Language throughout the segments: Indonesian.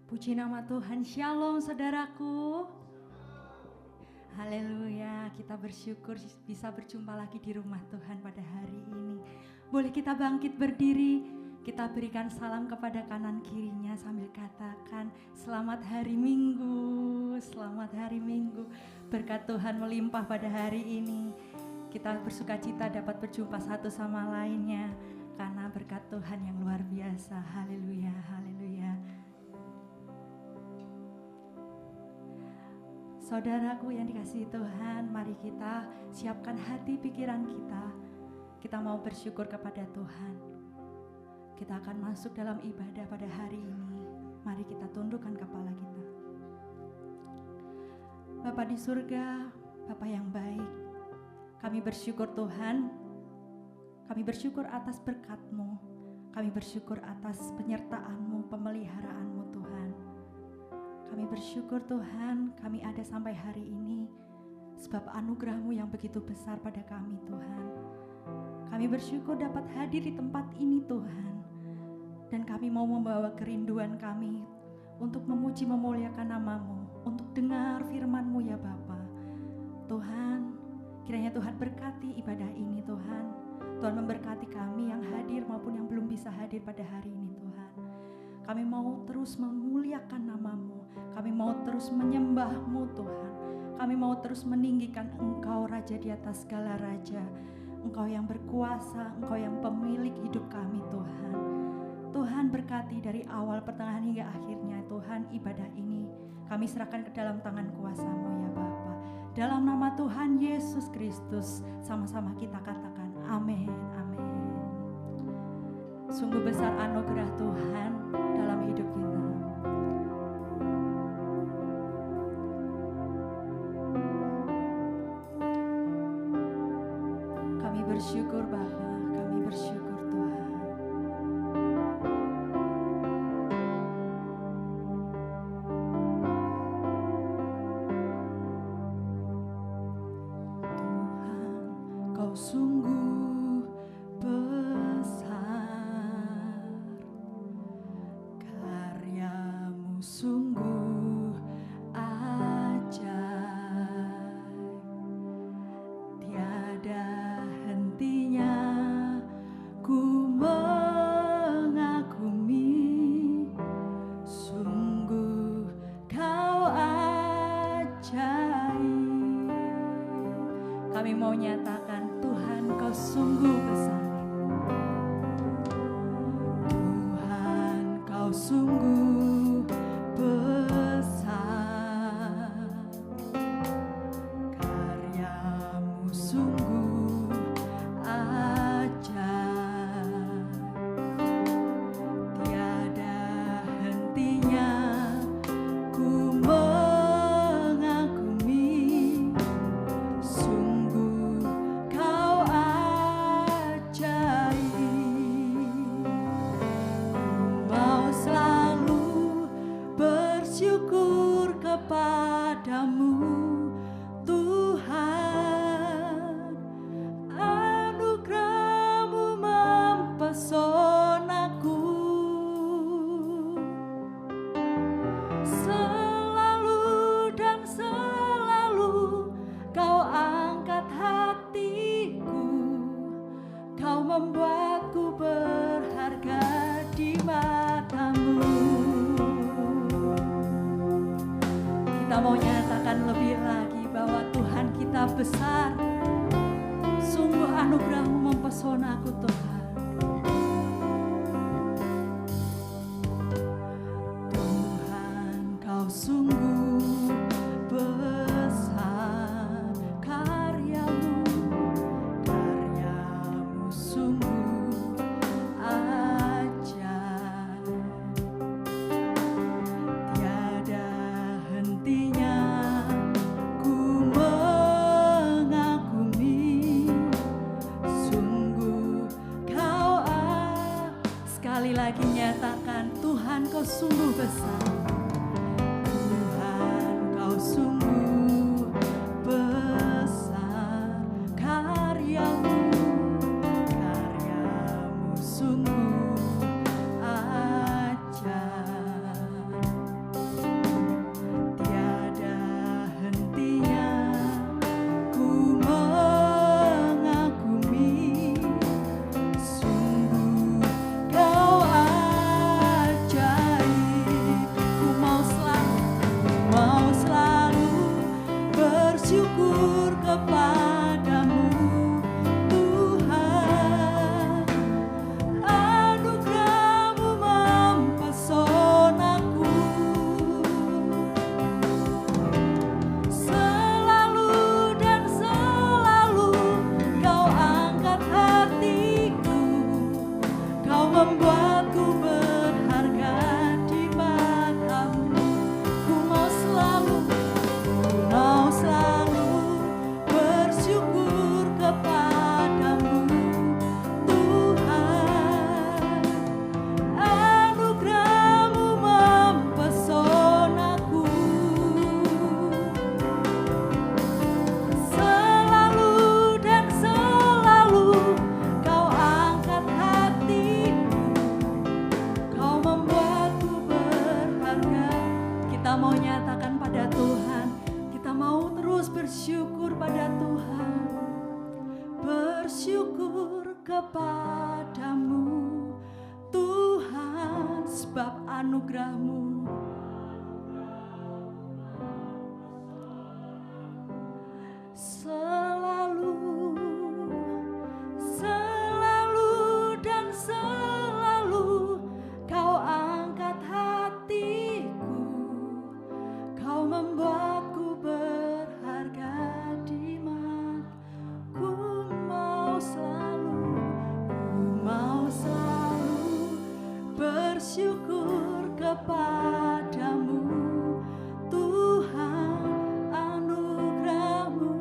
Puji nama Tuhan, shalom saudaraku. Haleluya, kita bersyukur bisa berjumpa lagi di rumah Tuhan pada hari ini. Boleh kita bangkit berdiri, kita berikan salam kepada kanan kirinya sambil katakan selamat hari Minggu, selamat hari Minggu. Berkat Tuhan melimpah pada hari ini. Kita bersuka cita dapat berjumpa satu sama lainnya karena berkat Tuhan yang luar biasa. Haleluya, haleluya. Saudaraku yang dikasihi Tuhan, mari kita siapkan hati pikiran kita. Kita mau bersyukur kepada Tuhan. Kita akan masuk dalam ibadah pada hari ini. Mari kita tundukkan kepala kita. Bapa di surga, Bapa yang baik, kami bersyukur Tuhan. Kami bersyukur atas berkat-Mu. Kami bersyukur atas penyertaan-Mu, pemeliharaanmu Tuhan. Kami bersyukur Tuhan, kami ada sampai hari ini sebab anugerah-Mu yang begitu besar pada kami Tuhan. Kami bersyukur dapat hadir di tempat ini Tuhan. Dan kami mau membawa kerinduan kami untuk memuji memuliakan nama-Mu, untuk dengar firman-Mu ya Bapa. Tuhan, kiranya Tuhan berkati ibadah ini Tuhan. Tuhan memberkati kami yang hadir maupun yang belum bisa hadir pada hari ini Tuhan. Kami mau terus memuliakan nama-Mu. Kami mau terus menyembah-Mu Tuhan. Kami mau terus meninggikan Engkau Raja di atas segala raja. Engkau yang berkuasa, Engkau yang pemilik hidup kami Tuhan. Tuhan berkati dari awal, pertengahan hingga akhirnya Tuhan ibadah ini. Kami serahkan ke dalam tangan kuasa-Mu ya Bapa. Dalam nama Tuhan Yesus Kristus sama-sama kita katakan amin, amin. Sungguh besar anugerah Tuhan dalam hidup kita. Kami bersyukur Bapa, kami bersyukur Tuhan. Tuhan, Kau sungguh besar, karya-Mu sungguh ajaib, tiada hentinya ku mengagumi, sungguh Kau ajaib. Kami mau nyatakan Tuhan Kau sungguh besar. Tuhan Kau sungguh besar, karya-Mu sungguh ajaib, tiada hentinya ku mengagumi, sungguh Kau ajaib. Ku mau selalu bersyukur kepadamu Tuhan, anugerah-Mu mempesonaku, selalu dan selalu Kau angkat hatiku, Kau membuatku berharga di mata-Mu. Kita mau nyatakan lebih lagi bahwa Tuhan kita besar. Sungguh anugerah-Mu mempesona aku Tuhan. Tuhan Kau sungguh besar, karya-Mu sungguh ajaib, tiada hentinya ku mengagumi, sungguh Kau sekali lagi nyatakan Tuhan Kau sungguh besar. Tuhan Kau sungguh besar, karya-Mu sungguh ajaib, mau nyatakan pada Tuhan, kita mau terus bersyukur pada Tuhan. Bersyukur kepadamu Tuhan, sebab anugerah-Mu selalu, selalu dan selalu Kau angkat hatiku, Kau membuatku berharga di mataku. Mau selalu bersyukur kepadamu Tuhan, anugerah-Mu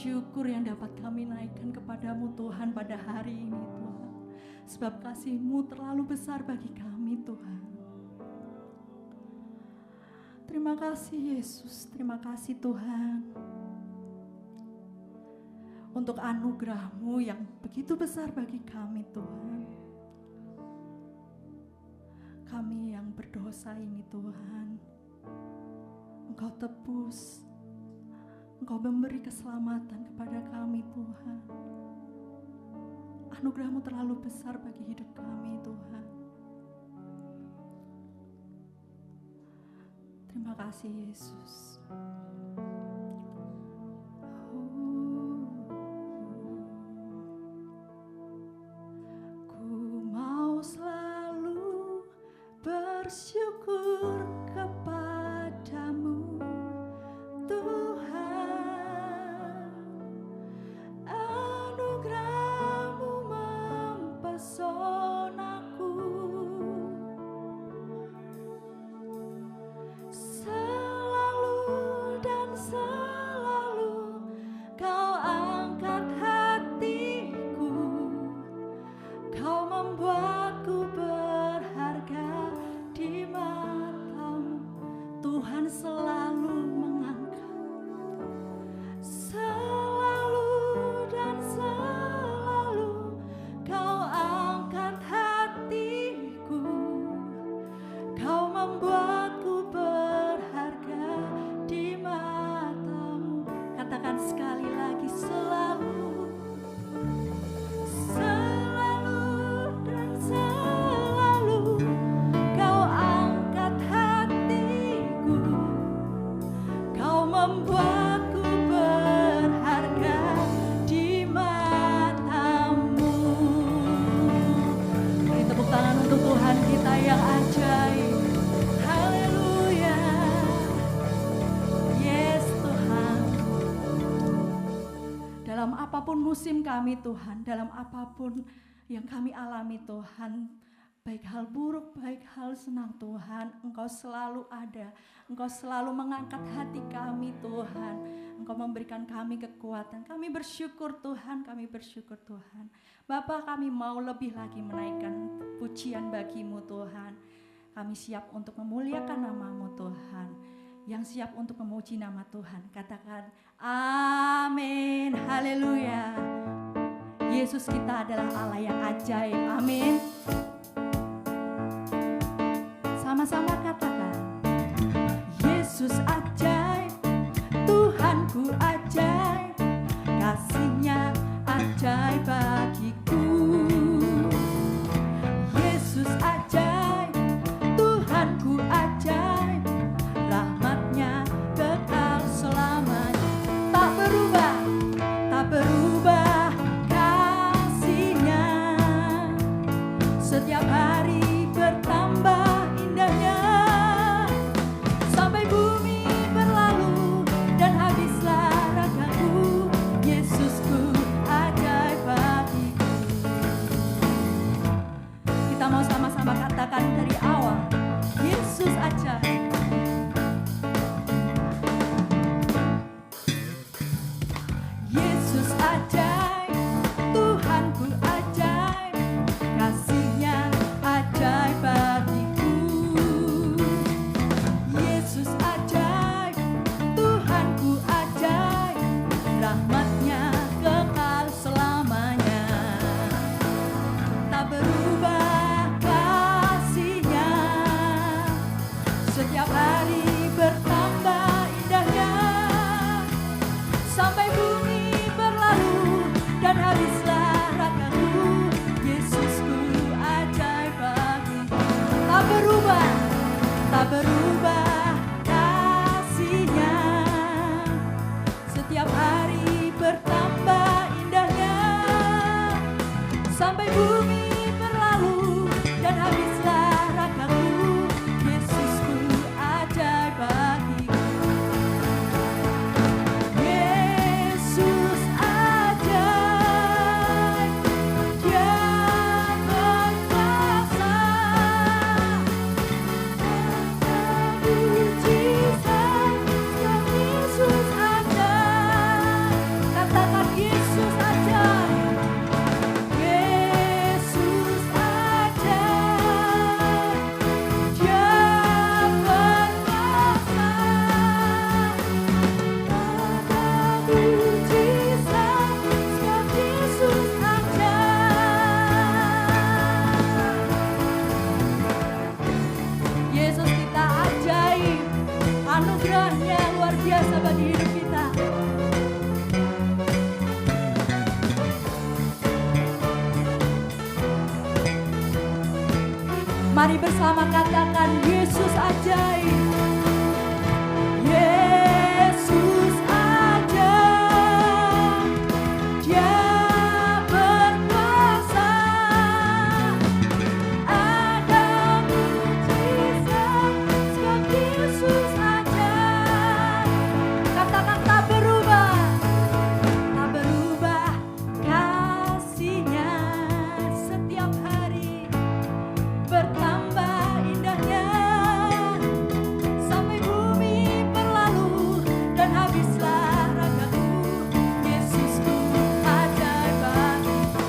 syukur yang dapat kami naikkan kepadamu Tuhan pada hari ini Tuhan. Sebab kasih-Mu terlalu besar bagi kami Tuhan. Terima kasih Yesus, terima kasih Tuhan. Untuk anugerah-Mu yang begitu besar bagi kami Tuhan. Kami yang berdosa ini Tuhan, Engkau tebus, Engkau memberi keselamatan kepada kami Tuhan. Anugerah-Mu terlalu besar bagi hidup kami Tuhan. Terima kasih Yesus. Ku mau selalu bersyukur kepadamu Tuhan. Anugerah-Mu mempesonaku. Selalu dan selalu Kau angkat hatiku. Kau membuatku berharga di mata-Mu. Tuhan selalu mengangkat. Selalu dan selalu Kau angkat hatiku. Kau membuatku berharga di mata-Mu. Katakan sekali lagi, selalu. Selalu dan selalu Kau angkat hatiku. Kau membuatku berharga di mata-Mu. Beri tepuk tangan untuk Tuhan kita yang ajaib. Haleluya. Yes Tuhan. Dalam apapun musim kami Tuhan, dalam apapun yang kami alami Tuhan, baik hal buruk, baik hal senang Tuhan, Engkau selalu ada. Engkau selalu mengangkat hati kami Tuhan. Engkau memberikan kami kekuatan. Kami bersyukur Tuhan, kami bersyukur Tuhan. Bapa, kami mau lebih lagi menaikkan pujian bagi-Mu Tuhan. Kami siap untuk memuliakan nama-Mu Tuhan. Yang siap untuk memuji nama Tuhan, katakan amin, haleluya. Yesus kita adalah Allah yang ajaib, amin. Sama-sama katakan, Yesus ajaib, Tuhanku ajaib, kasih-Nya ajaib bagiku. Yesus ajaib, Tuhanku ajaib, rahmat-Nya kekal selamanya. Tak berubah, tak berubah kasih-Nya. Setiap hari bertambah indahnya. Sampai bumi berlalu dan habislah ragaku, Yesusku Mari bersama katakan Yesus ajaib. Yesus ajaib. Dia berkuasa. Ada mujizat sebab Yesus ajaib. Katakan tak berubah. Tak berubah kasih-Nya setiap hari. Bertambah indahnya sampai bumi berlalu dan habislah ragaku. Yesusku ajaib bagiku.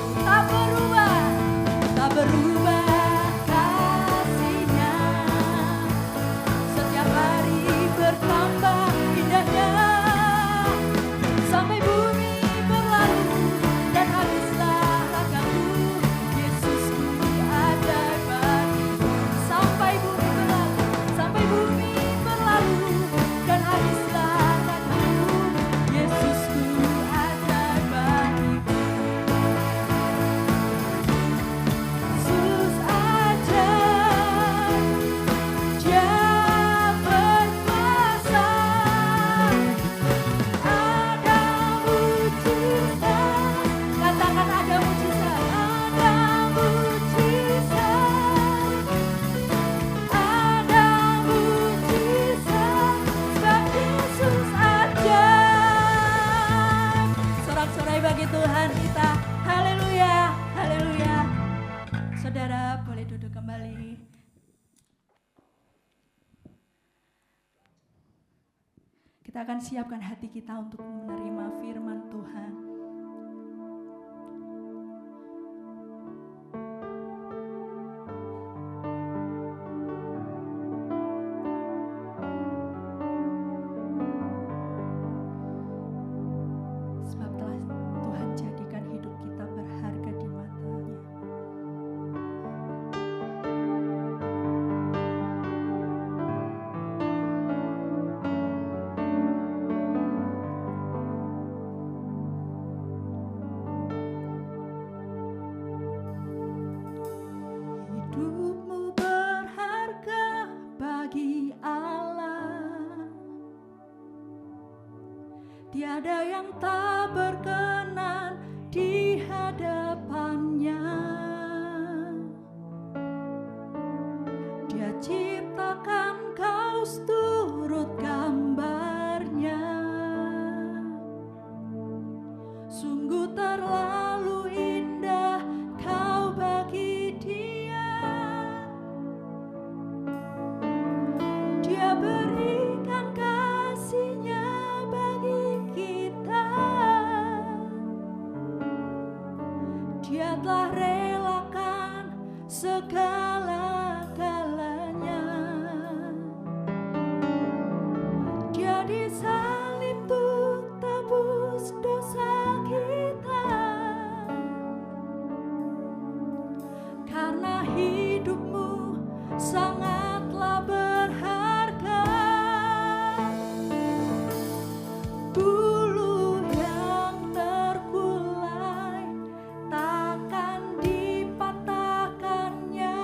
Tak berubah kasih-Nya setiap hari. Bertambah indahnya sampai bumi berlalu dan habislah ragaku. Yesusku ajaib bagiku. Sampai bumi berlalu dan habislah ragaku. Yesusku ajaib bagiku. Yesus ajaib. Dia berkuasa. Ada mujizat. Katakan ada mujizat. Ada mujizat. Ada mujizat sebab Yesus ajaib. Sorak-sorai bagi Tuhan kita. Haleluya, haleluya. Saudara boleh duduk kembali. Kita akan siapkan hati kita untuk menerima firman Tuhan. Sebab telah Tuhan jadikan hidup kita berharga di mata-Nya. Hidupmu berharga bagi Allah. Tiada yang tak berkenan di hadapan-Nya. Dia ciptakan kau turut gambar-Nya. Sungguh terlalu indah kau bagi Dia. Dia berikan kasih-Nya bagi kita. Dia telah relakan segala-galanya. Dia disalib untuk tebus dosa kita. Karena hidupmu sangatlah berharga. Bulu yang terkulai takkan dipatahkannya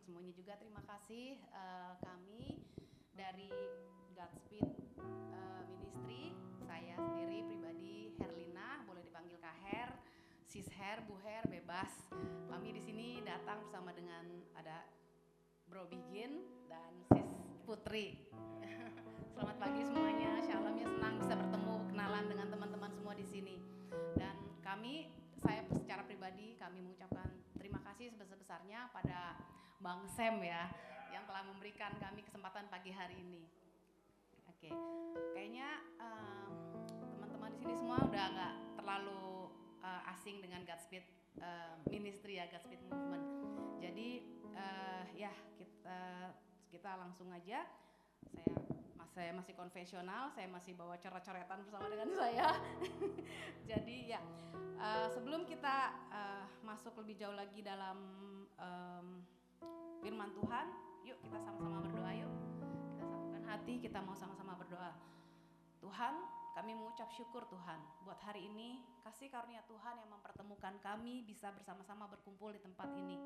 semuanya juga terima kasih. Kami dari Godspeed Ministry, saya sendiri pribadi Herlina, boleh dipanggil Kak Her, Sis Her, Bu Her, bebas. Kami di sini datang bersama dengan ada Bro Bigin dan Sis Putri. Selamat pagi semuanya, Shalom ya, senang bisa bertemu, kenalan dengan teman-teman semua di sini. Dan saya secara pribadi kami mengucapkan terima kasih sebesar-besarnya pada Bang Sam ya, yang telah memberikan kami kesempatan pagi hari ini. Oke, kayaknya teman-teman di sini semua udah nggak terlalu asing dengan Godspeed Ministry ya, Godspeed Movement. Jadi ya kita langsung aja. Saya masih konvensional, saya masih bawa coret-coretan bersama dengan saya. Jadi ya, sebelum kita masuk lebih jauh lagi dalam firman Tuhan, yuk kita sama-sama berdoa yuk. Kita satukan hati, kita mau sama-sama berdoa. Tuhan, kami mengucap syukur Tuhan buat hari ini, kasih karunia Tuhan yang mempertemukan kami bisa bersama-sama berkumpul di tempat ini.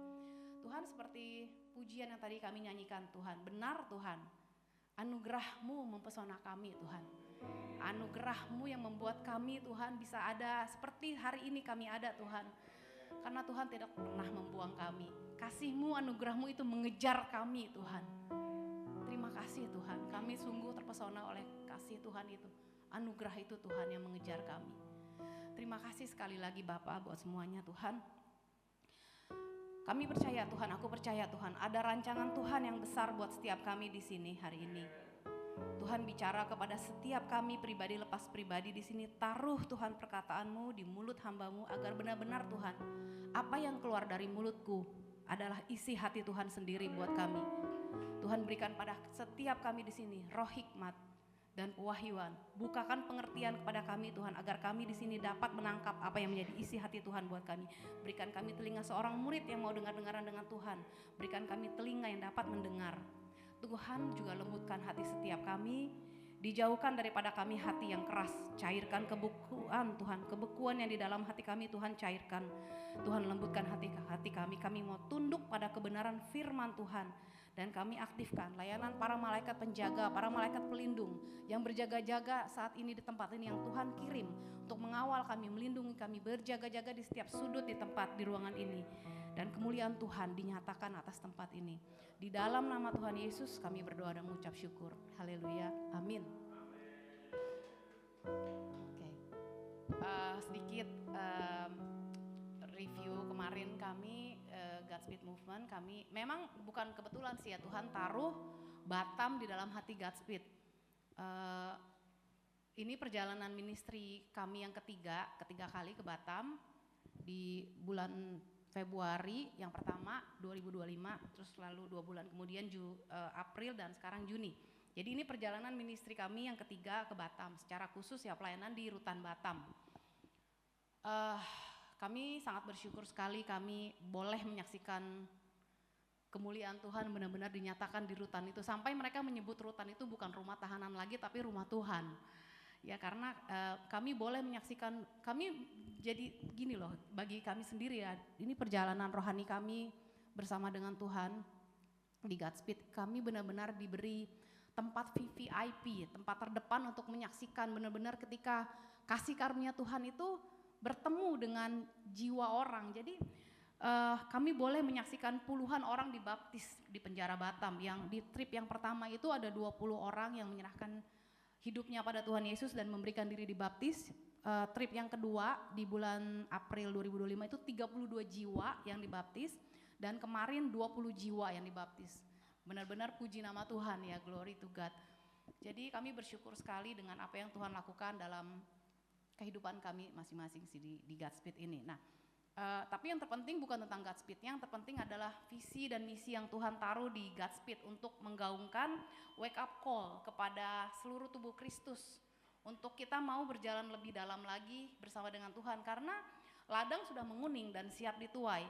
Tuhan, seperti pujian yang tadi kami nyanyikan Tuhan, benar Tuhan, anugerah-Mu mempesona kami Tuhan. Anugerah-Mu yang membuat kami Tuhan bisa ada seperti hari ini kami ada Tuhan. Karena Tuhan tidak pernah membuang kami. Kasih-Mu, anugerah-Mu itu mengejar kami Tuhan. Terima kasih Tuhan, kami sungguh terpesona oleh kasih Tuhan itu. Anugerah itu Tuhan yang mengejar kami. Terima kasih sekali lagi Bapak buat semuanya Tuhan. Kami percaya Tuhan, aku percaya Tuhan, ada rancangan Tuhan yang besar buat setiap kami di sini hari ini. Tuhan bicara kepada setiap kami pribadi lepas pribadi di sini, taruh Tuhan perkataan-Mu di mulut hamba-Mu agar benar-benar Tuhan, apa yang keluar dari mulutku adalah isi hati Tuhan sendiri buat kami. Tuhan berikan pada setiap kami di sini roh hikmat dan pewahyuan. Bukakan pengertian kepada kami Tuhan agar kami di sini dapat menangkap apa yang menjadi isi hati Tuhan buat kami. Berikan kami telinga seorang murid yang mau dengar-dengaran dengan Tuhan. Berikan kami telinga yang dapat mendengar. Tuhan juga lembutkan hati setiap kami. Dijauhkan daripada kami hati yang keras. Cairkan kebekuan Tuhan. Kebekuan yang di dalam hati kami Tuhan cairkan. Tuhan lembutkan hati kami. Kami mau tunduk pada kebenaran firman Tuhan. Dan kami aktifkan layanan para malaikat penjaga, para malaikat pelindung yang berjaga-jaga saat ini di tempat ini yang Tuhan kirim untuk mengawal kami, melindungi kami, berjaga-jaga di setiap sudut di tempat, di ruangan ini. Dan kemuliaan Tuhan dinyatakan atas tempat ini. Di dalam nama Tuhan Yesus kami berdoa dan mengucap syukur. Haleluya, amin. Sedikit review kemarin kami Godspeed Movement, kami memang bukan kebetulan sih ya, Tuhan taruh Batam di dalam hati Godspeed. Ini perjalanan ministry kami yang ketiga kali ke Batam di bulan Februari yang pertama 2025, terus lalu 2 bulan kemudian April dan sekarang Juni. Jadi ini perjalanan ministry kami yang ketiga ke Batam, secara khusus ya pelayanan di Rutan Batam. Kami sangat bersyukur sekali kami boleh menyaksikan kemuliaan Tuhan benar-benar dinyatakan di rutan itu. Sampai mereka menyebut rutan itu bukan rumah tahanan lagi tapi rumah Tuhan. Ya karena kami boleh menyaksikan, kami jadi gini loh, bagi kami sendiri ya, ini perjalanan rohani kami bersama dengan Tuhan di Godspeed. Kami benar-benar diberi tempat VVIP, tempat terdepan untuk menyaksikan benar-benar ketika kasih karunia Tuhan itu bertemu dengan jiwa orang. Jadi kami boleh menyaksikan puluhan orang dibaptis di penjara Batam. Yang di trip yang pertama itu ada 20 orang yang menyerahkan hidupnya pada Tuhan Yesus dan memberikan diri dibaptis. Trip yang kedua di bulan April 2025 itu 32 jiwa yang dibaptis. Dan kemarin 20 jiwa yang dibaptis. Benar-benar puji nama Tuhan ya, glory to God. Jadi kami bersyukur sekali dengan apa yang Tuhan lakukan dalam kehidupan kami masing-masing di Godspeed ini. Nah, tapi yang terpenting bukan tentang Godspeed, yang terpenting adalah visi dan misi yang Tuhan taruh di Godspeed untuk menggaungkan wake up call kepada seluruh tubuh Kristus untuk kita mau berjalan lebih dalam lagi bersama dengan Tuhan karena ladang sudah menguning dan siap dituai.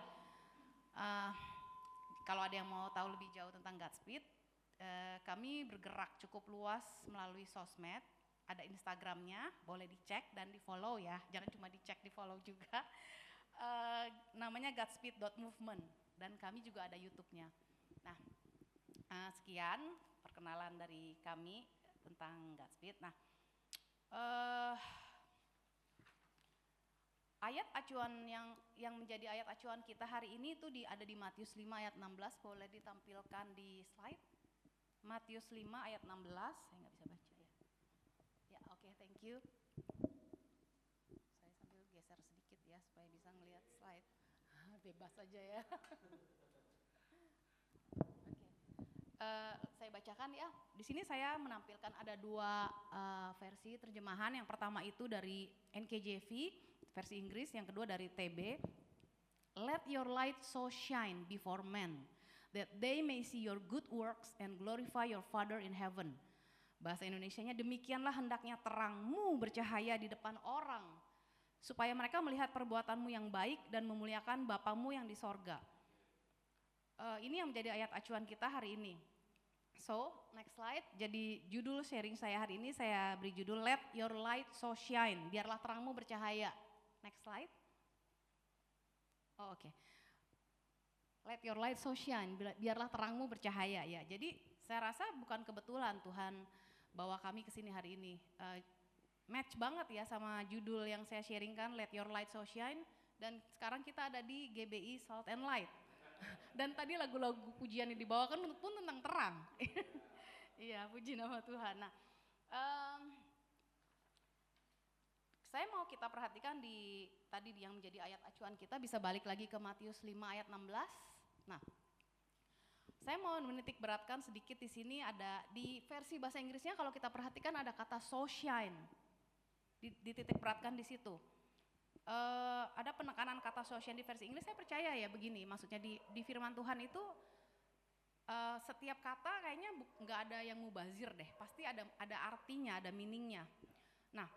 Kalau ada yang mau tahu lebih jauh tentang Godspeed, kami bergerak cukup luas melalui sosmed. Ada Instagramnya, boleh dicek dan di follow ya, jangan cuma dicek, di follow juga. Namanya godspeed.movement dan kami juga ada YouTube-nya. Nah, sekian perkenalan dari kami tentang Godspeed. Nah, ayat acuan yang menjadi ayat acuan kita hari ini itu ada di Matius 5 ayat 16, boleh ditampilkan di slide. Matius 5 ayat 16, saya nggak bisa baca ya. Ya, oke, thank you. Saya sambil geser sedikit ya supaya bisa ngelihat slide. Bebas aja ya. Saya bacakan ya. Di sini saya menampilkan ada dua versi terjemahan. Yang pertama itu dari NKJV versi Inggris, yang kedua dari TB. Let your light so shine before men, that they may see your good works and glorify your Father in heaven. Bahasa Indonesianya, demikianlah hendaknya terangmu bercahaya di depan orang, supaya mereka melihat perbuatanmu yang baik dan memuliakan Bapamu yang di sorga. Ini yang menjadi ayat acuan kita hari ini. So, next slide. Jadi judul sharing saya hari ini saya beri judul Let Your Light So Shine, biarlah terangmu bercahaya. Next slide. Oh, oke. Let your light so shine, biarlah terangmu bercahaya ya. Jadi saya rasa bukan kebetulan Tuhan bawa kami ke sini hari ini. Match banget ya sama judul yang saya sharingkan, Let Your Light So Shine. Dan sekarang kita ada di GBI Salt and Light. Dan tadi lagu-lagu pujian yang dibawakan pun tentang terang. Iya, puji nama Tuhan. Nah, saya mau kita perhatikan di tadi yang menjadi ayat acuan kita, bisa balik lagi ke Matius 5 ayat 16. Nah, saya mau menitik beratkan sedikit di sini, ada di versi bahasa Inggrisnya kalau kita perhatikan ada kata so shine. Dititik beratkan di situ. Ada penekanan kata so shine di versi Inggris, saya percaya ya begini, maksudnya di firman Tuhan itu setiap kata kayaknya nggak ada yang mubazir deh, pasti ada artinya, ada meaningnya. Nah,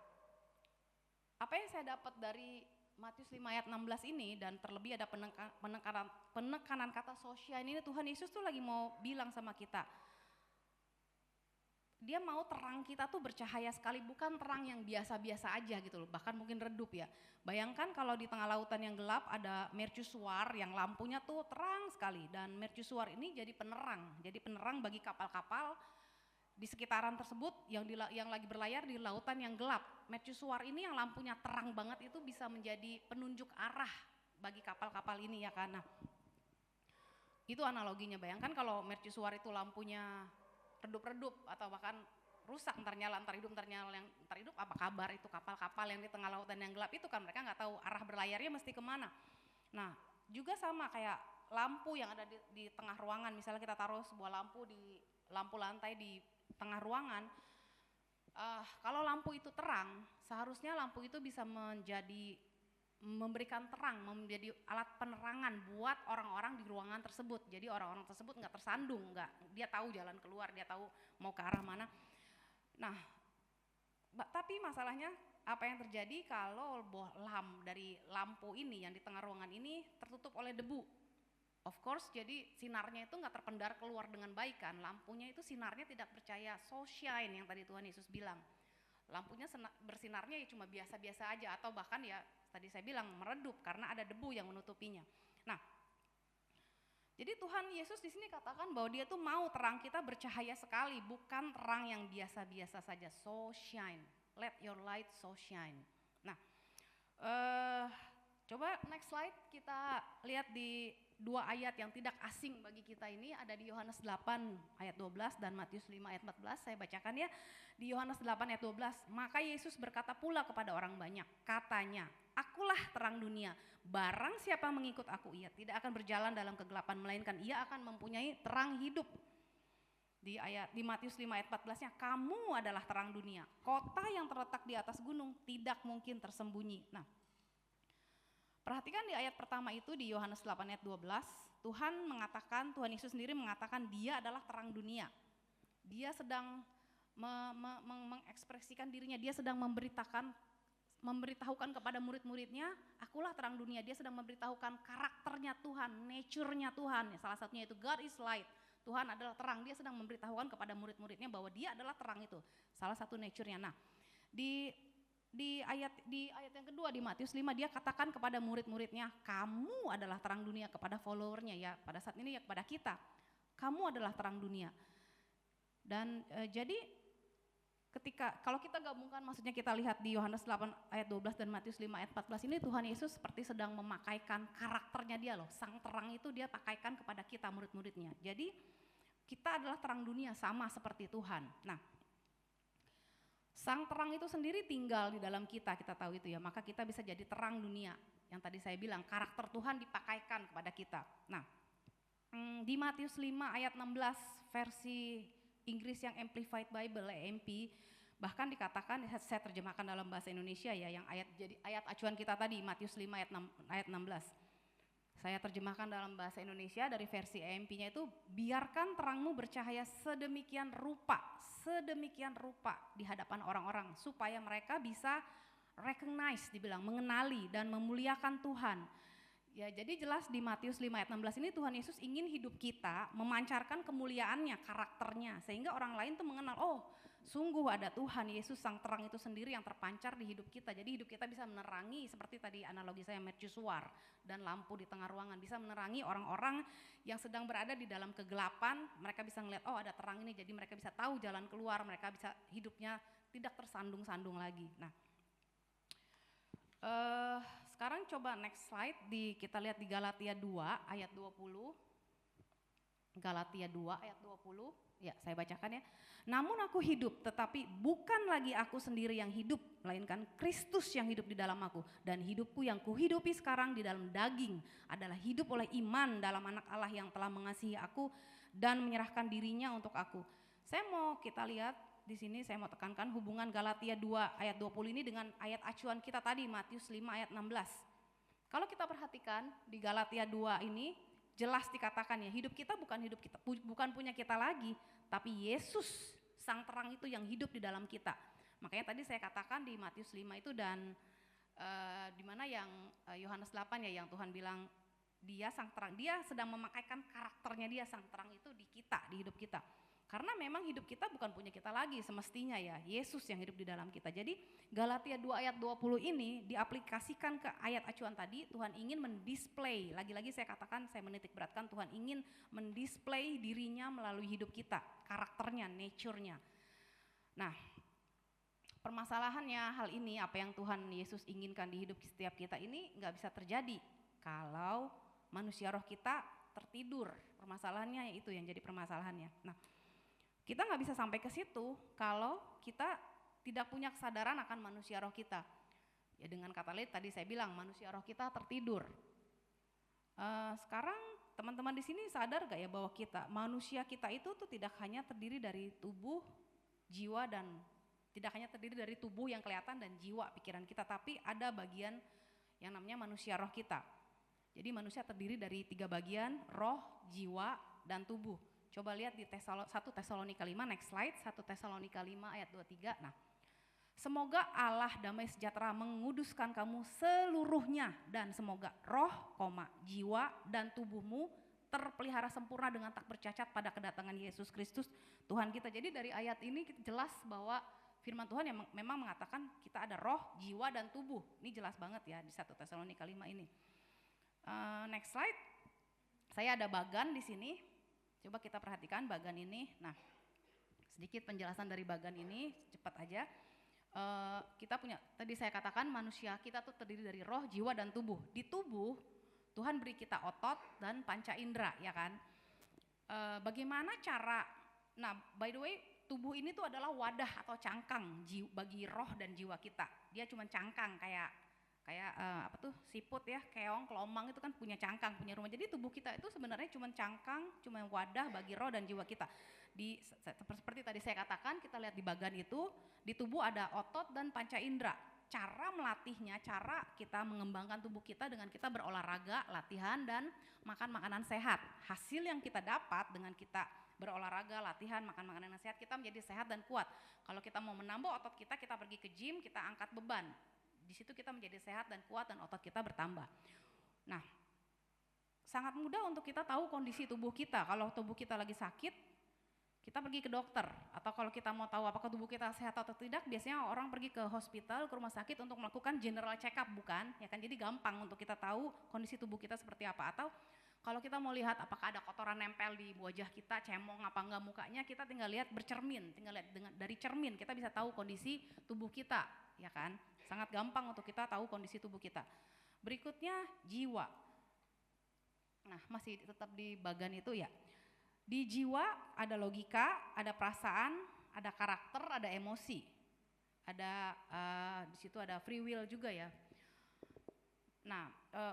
apa yang saya dapat dari Matius 5 ayat 16 ini, dan terlebih ada penekanan kata so shine ini, Tuhan Yesus tuh lagi mau bilang sama kita, Dia mau terang kita tuh bercahaya sekali, bukan terang yang biasa-biasa aja gitu loh, bahkan mungkin redup ya. Bayangkan kalau di tengah lautan yang gelap ada mercusuar yang lampunya tuh terang sekali, dan mercusuar ini jadi penerang bagi kapal-kapal di sekitaran tersebut yang lagi berlayar di lautan yang gelap. Mercusuar ini yang lampunya terang banget itu bisa menjadi penunjuk arah bagi kapal-kapal ini ya kan. Nah, itu analoginya, bayangkan kalau mercusuar itu lampunya redup-redup atau bahkan rusak, ntar nyala, ntar hidup, apa kabar itu kapal-kapal yang di tengah lautan yang gelap itu kan, mereka nggak tahu arah berlayarnya mesti kemana. Nah, juga sama kayak lampu yang ada di tengah ruangan, misalnya kita taruh sebuah lampu lantai di tengah ruangan, kalau lampu itu terang, seharusnya lampu itu bisa memberikan terang, menjadi alat penerangan buat orang-orang di ruangan tersebut. Jadi orang-orang tersebut nggak tersandung, dia tahu jalan keluar, dia tahu mau ke arah mana. Nah, tapi masalahnya apa yang terjadi kalau dari lampu ini yang di tengah ruangan ini tertutup oleh debu? Of course, jadi sinarnya itu nggak terpendar keluar dengan baik kan. Lampunya itu sinarnya tidak percaya, so shine yang tadi Tuhan Yesus bilang. Lampunya bersinarnya ya cuma biasa-biasa aja, atau bahkan ya tadi saya bilang meredup karena ada debu yang menutupinya. Nah, jadi Tuhan Yesus di sini katakan bahwa Dia tuh mau terang kita bercahaya sekali, bukan terang yang biasa-biasa saja. So shine, let your light so shine. Nah, coba next slide, kita lihat di dua ayat yang tidak asing bagi kita ini, ada di Yohanes 8 ayat 12 dan Matius 5 ayat 14. Saya bacakan ya. Di Yohanes 8 ayat 12, maka Yesus berkata pula kepada orang banyak, katanya, Akulah terang dunia, barang siapa mengikut aku, ia tidak akan berjalan dalam kegelapan, melainkan ia akan mempunyai terang hidup. Di Matius 5 ayat 14-nya, kamu adalah terang dunia, kota yang terletak di atas gunung tidak mungkin tersembunyi. Nah, perhatikan di ayat pertama itu di Yohanes 8 ayat 12, Tuhan Yesus sendiri mengatakan Dia adalah terang dunia. Dia sedang mengekspresikan dirinya, Dia sedang memberitahukan kepada murid-muridnya, akulah terang dunia. Dia sedang memberitahukan karakternya Tuhan, nature-nya Tuhan. Salah satunya itu God is light. Tuhan adalah terang. Dia sedang memberitahukan kepada murid-muridnya bahwa Dia adalah terang itu. Salah satu nature-nya. Nah, di ayat yang kedua di Matius 5, Dia katakan kepada murid-muridnya, kamu adalah terang dunia, kepada followernya ya pada saat ini ya kepada kita. Kamu adalah terang dunia. Dan jadi kalau kita gabungkan, maksudnya kita lihat di Yohanes 8 ayat 12 dan Matius 5 ayat 14 ini, Tuhan Yesus seperti sedang memakaikan karakternya dia loh. Sang terang itu dia pakaikan kepada kita murid-muridnya. Jadi kita adalah terang dunia sama seperti Tuhan. Nah, sang terang itu sendiri tinggal di dalam kita tahu itu ya. Maka kita bisa jadi terang dunia. Yang tadi saya bilang, karakter Tuhan dipakaikan kepada kita. Nah, di Matius 5 ayat 16 versi Inggris yang Amplified Bible, AMP, bahkan dikatakan, saya terjemahkan dalam bahasa Indonesia ya, yang ayat acuan kita tadi, Matius 5 ayat 16. Saya terjemahkan dalam bahasa Indonesia dari versi AMP-nya itu, biarkan terangmu bercahaya sedemikian rupa di hadapan orang-orang, supaya mereka bisa recognize, dibilang mengenali dan memuliakan Tuhan. Ya, jadi jelas di Matius 5 ayat 16 ini Tuhan Yesus ingin hidup kita memancarkan kemuliaannya, karakternya, sehingga orang lain tuh mengenal, oh sungguh ada Tuhan Yesus sang terang itu sendiri yang terpancar di hidup kita. Jadi hidup kita bisa menerangi, seperti tadi analogi saya mercusuar dan lampu di tengah ruangan, bisa menerangi orang-orang yang sedang berada di dalam kegelapan. Mereka bisa ngeliat, oh ada terang ini, jadi mereka bisa tahu jalan keluar, mereka bisa hidupnya tidak tersandung-sandung lagi. Nah, sekarang coba next slide, kita lihat di Galatia 2 ayat 20. Galatia 2 ayat 20, ya saya bacakan ya. Namun aku hidup, tetapi bukan lagi aku sendiri yang hidup, melainkan Kristus yang hidup di dalam aku. Dan hidupku yang kuhidupi sekarang di dalam daging adalah hidup oleh iman dalam anak Allah yang telah mengasihi aku dan menyerahkan dirinya untuk aku. Saya mau kita lihat di sini, saya mau tekankan hubungan Galatia 2 ayat 20 ini dengan ayat acuan kita tadi, Matius 5 ayat 16. Kalau kita perhatikan di Galatia 2 ini jelas dikatakan ya, hidup kita bukan punya kita lagi, tapi Yesus sang terang itu yang hidup di dalam kita. Makanya tadi saya katakan di Matius 5 itu dan di mana yang Yohanes 8 ya, yang Tuhan bilang dia sang terang, dia sedang memakaikan karakternya dia sang terang itu di kita, di hidup kita. Karena memang hidup kita bukan punya kita lagi semestinya ya, Yesus yang hidup di dalam kita. Jadi Galatia 2 ayat 20 ini diaplikasikan ke ayat acuan tadi. Tuhan ingin mendisplay, lagi-lagi saya katakan, saya menitik beratkan, Tuhan ingin mendisplay dirinya melalui hidup kita, karakternya, nature-nya. Nah, permasalahannya hal ini, apa yang Tuhan Yesus inginkan di hidup setiap kita ini gak bisa terjadi kalau manusia roh kita tertidur. Permasalahannya itu yang jadi permasalahannya. Nah, kita nggak bisa sampai ke situ kalau kita tidak punya kesadaran akan manusia roh kita. Ya dengan kata lain tadi saya bilang manusia roh kita tertidur. Sekarang teman-teman di sini sadar gak ya bahwa manusia kita itu tuh tidak hanya terdiri dari tubuh, jiwa dan tidak hanya terdiri dari tubuh yang kelihatan dan jiwa pikiran kita, tapi ada bagian yang namanya manusia roh kita. Jadi manusia terdiri dari 3 bagian, roh, jiwa, dan tubuh. Coba lihat di 1 Tesalonika 5, next slide, 1 Tesalonika 5 ayat 23. Nah, semoga Allah damai sejahtera menguduskan kamu seluruhnya dan semoga roh, jiwa, dan tubuhmu terpelihara sempurna dengan tak bercacat pada kedatangan Yesus Kristus Tuhan kita. Jadi dari ayat ini jelas bahwa firman Tuhan yang memang mengatakan kita ada roh, jiwa, dan tubuh. Ini jelas banget ya di 1 Tesalonika 5 ini. Next slide. Saya ada bagan di sini. Coba kita perhatikan bagan ini. Nah, sedikit penjelasan dari bagan ini, cepat aja. Kita punya, tadi saya katakan manusia kita tuh terdiri dari roh, jiwa, dan tubuh. Di tubuh, Tuhan beri kita otot dan panca indera, ya kan? Bagaimana cara, nah by the way, tubuh ini tuh adalah wadah atau cangkang bagi roh dan jiwa kita. Dia cuma cangkang kayak siput ya, keong, kelomang itu kan punya cangkang, punya rumah. Jadi tubuh kita itu sebenarnya cuma cangkang, cuma wadah bagi roh dan jiwa kita. Seperti tadi saya katakan, kita lihat di bagan itu, di tubuh ada otot dan panca indera. Cara melatihnya, cara kita mengembangkan tubuh kita dengan kita berolahraga, latihan, dan makan makanan sehat. Hasil yang kita dapat dengan kita berolahraga, latihan, makan makanan yang sehat, kita menjadi sehat dan kuat. Kalau kita mau menambah otot kita pergi ke gym, kita angkat beban. Di situ kita menjadi sehat dan kuat dan otot kita bertambah. Nah, sangat mudah untuk kita tahu kondisi tubuh kita. Kalau tubuh kita lagi sakit, kita pergi ke dokter. Atau kalau kita mau tahu apakah tubuh kita sehat atau tidak, biasanya orang pergi ke hospital, ke rumah sakit untuk melakukan general check up, bukan? Ya kan, jadi gampang untuk kita tahu kondisi tubuh kita seperti apa. Atau Kalau kita mau lihat apakah ada kotoran nempel di wajah kita, cemong apa enggak mukanya, kita tinggal lihat bercermin, tinggal lihat dari cermin kita bisa tahu kondisi tubuh kita, ya kan? Sangat gampang untuk kita tahu kondisi tubuh kita. Berikutnya jiwa. Nah, masih tetap di bagan itu ya. Di jiwa ada logika, ada perasaan, ada karakter, ada emosi. Ada di situ ada free will juga ya. Nah,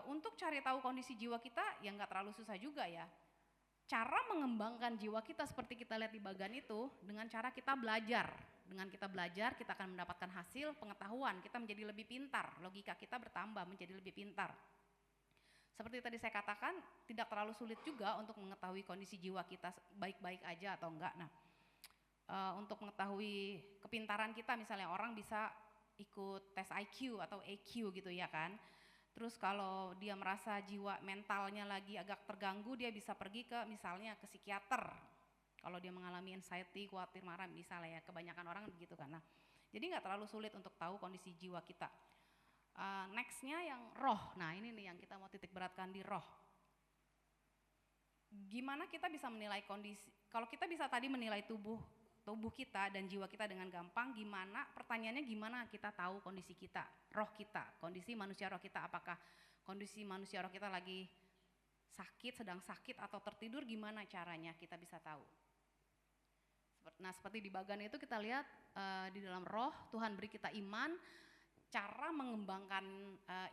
untuk cari tahu kondisi jiwa kita ya nggak terlalu susah juga ya. Cara mengembangkan jiwa kita seperti kita lihat di bagan itu dengan cara kita belajar. Dengan kita belajar kita akan mendapatkan hasil pengetahuan, kita menjadi lebih pintar, logika kita bertambah menjadi lebih pintar. Seperti tadi saya katakan, tidak terlalu sulit juga untuk mengetahui kondisi jiwa kita baik-baik aja atau enggak. Nah, untuk mengetahui kepintaran kita, misalnya orang bisa ikut tes IQ atau EQ gitu ya kan. Terus kalau dia merasa jiwa mentalnya lagi agak terganggu, dia bisa pergi ke misalnya ke psikiater. Kalau dia mengalami anxiety, khawatir, marah misalnya ya, kebanyakan orang begitu kan. Nah, jadi nggak terlalu sulit untuk tahu kondisi jiwa kita. Nextnya yang roh. Nah ini nih yang kita mau titik beratkan di roh. Gimana kita bisa menilai kondisi, kalau kita bisa tadi menilai tubuh kita dan jiwa kita dengan gampang, pertanyaannya gimana kita tahu kondisi kita, roh kita, kondisi manusia roh kita, apakah kondisi manusia roh kita lagi sakit, sedang sakit atau tertidur, gimana caranya kita bisa tahu. Nah seperti di bagan itu kita lihat di dalam roh Tuhan beri kita iman. Cara mengembangkan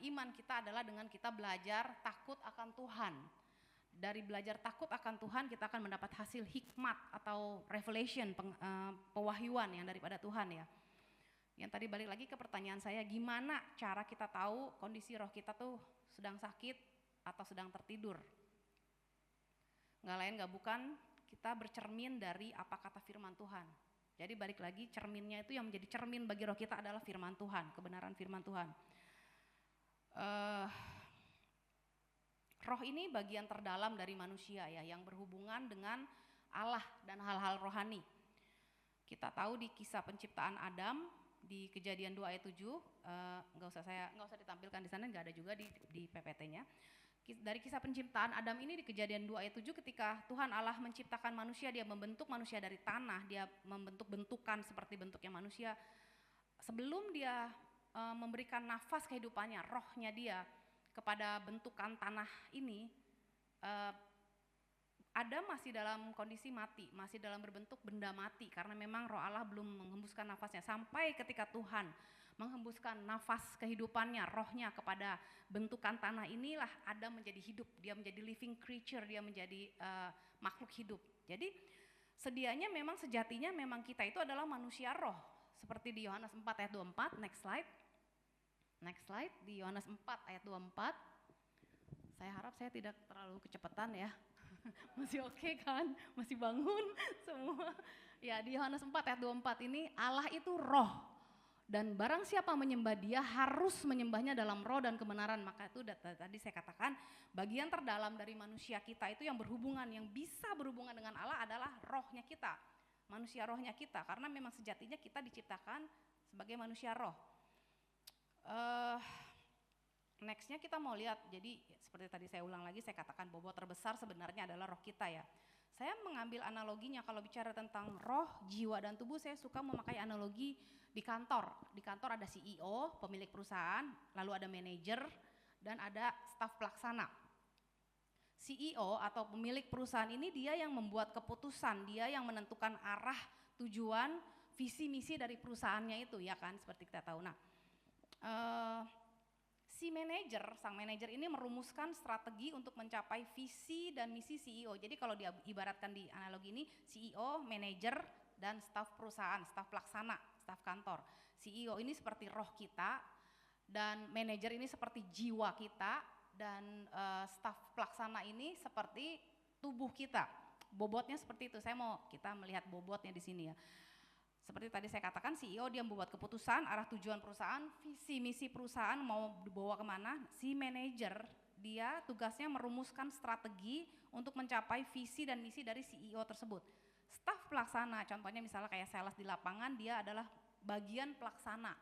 iman kita adalah dengan kita belajar takut akan Tuhan. Dari belajar takut akan Tuhan kita akan mendapat hasil hikmat atau revelation, pewahyuan yang daripada Tuhan ya. Yang tadi balik lagi ke pertanyaan saya, gimana cara kita tahu kondisi roh kita tuh sedang sakit atau sedang tertidur? Nggak lain nggak bukan kita bercermin dari apa kata firman Tuhan. Jadi balik lagi cerminnya itu yang menjadi cermin bagi roh kita adalah firman Tuhan, kebenaran firman Tuhan. Roh ini bagian terdalam dari manusia ya, yang berhubungan dengan Allah dan hal-hal rohani. Kita tahu di kisah penciptaan Adam di Kejadian 2 ayat 7, nggak usah ditampilkan di sana, nggak ada juga di PPT-nya. Dari kisah penciptaan Adam ini di Kejadian 2 ayat 7, ketika Tuhan Allah menciptakan manusia, dia membentuk manusia dari tanah, dia membentuk bentukan seperti bentuknya manusia. Sebelum dia memberikan nafas kehidupannya, rohnya dia kepada bentukan tanah ini, Adam masih dalam kondisi mati, masih dalam berbentuk benda mati karena memang roh Allah belum menghembuskan nafasnya. Sampai ketika Tuhan menghembuskan nafas kehidupannya, rohnya kepada bentukan tanah, inilah Adam menjadi hidup, dia menjadi living creature, dia menjadi makhluk hidup. Jadi sejatinya memang kita itu adalah manusia roh. Seperti di Yohanes 4 ayat 24, next slide, di Yohanes 4 ayat 24. Saya harap saya tidak terlalu kecepatan ya. Masih oke kan? Masih bangun semua. Ya, di Yohanes 4 ayat 24 ini Allah itu roh. Dan barang siapa menyembah dia harus menyembahnya dalam roh dan kebenaran. Maka itu tadi saya katakan bagian terdalam dari manusia kita itu yang bisa berhubungan dengan Allah adalah rohnya kita. Manusia rohnya kita, karena memang sejatinya kita diciptakan sebagai manusia roh. Nextnya kita mau lihat, jadi seperti tadi saya ulang lagi, saya katakan bobot terbesar sebenarnya adalah roh kita ya. Saya mengambil analoginya kalau bicara tentang roh, jiwa dan tubuh, saya suka memakai analogi di kantor. Di kantor ada CEO, pemilik perusahaan, lalu ada manajer dan ada staf pelaksana. CEO atau pemilik perusahaan ini dia yang membuat keputusan, dia yang menentukan arah, tujuan, visi misi dari perusahaannya itu ya kan, seperti kita tahu. Nah, sang manajer ini merumuskan strategi untuk mencapai visi dan misi CEO. Jadi kalau diibaratkan di analogi ini, CEO, manajer, dan staf perusahaan, staf pelaksana, staf kantor. CEO ini seperti roh kita, dan manajer ini seperti jiwa kita, dan staf pelaksana ini seperti tubuh kita. Bobotnya seperti itu. Kita melihat bobotnya di sini ya. Seperti tadi saya katakan, CEO dia membuat keputusan arah tujuan perusahaan, visi misi perusahaan mau dibawa kemana. Si manajer dia tugasnya merumuskan strategi untuk mencapai visi dan misi dari CEO tersebut. Staf pelaksana, contohnya misalnya kayak sales di lapangan, dia adalah bagian pelaksana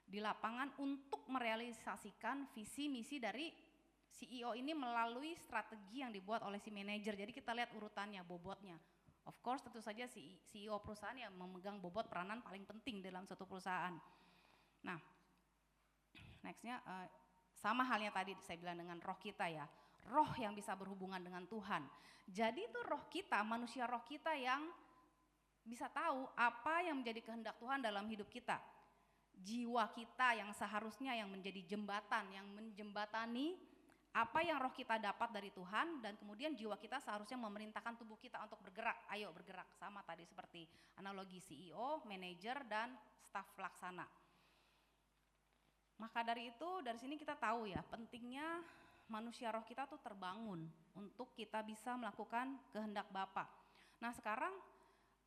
di lapangan untuk merealisasikan visi misi dari CEO ini melalui strategi yang dibuat oleh si manajer. Jadi kita lihat urutannya, bobotnya. Of course tentu saja si CEO perusahaan yang memegang bobot peranan paling penting dalam suatu perusahaan. Nah, nextnya sama halnya tadi saya bilang dengan roh kita ya. Roh yang bisa berhubungan dengan Tuhan. Jadi itu roh kita, manusia roh kita yang bisa tahu apa yang menjadi kehendak Tuhan dalam hidup kita. Jiwa kita yang seharusnya yang menjadi jembatan, yang menjembatani apa yang roh kita dapat dari Tuhan, dan kemudian jiwa kita seharusnya memerintahkan tubuh kita untuk bergerak. Ayo bergerak, sama tadi seperti analogi CEO, manajer, dan staf pelaksana. Maka dari itu, dari sini kita tahu ya, pentingnya manusia roh kita tuh terbangun untuk kita bisa melakukan kehendak Bapa. Nah sekarang,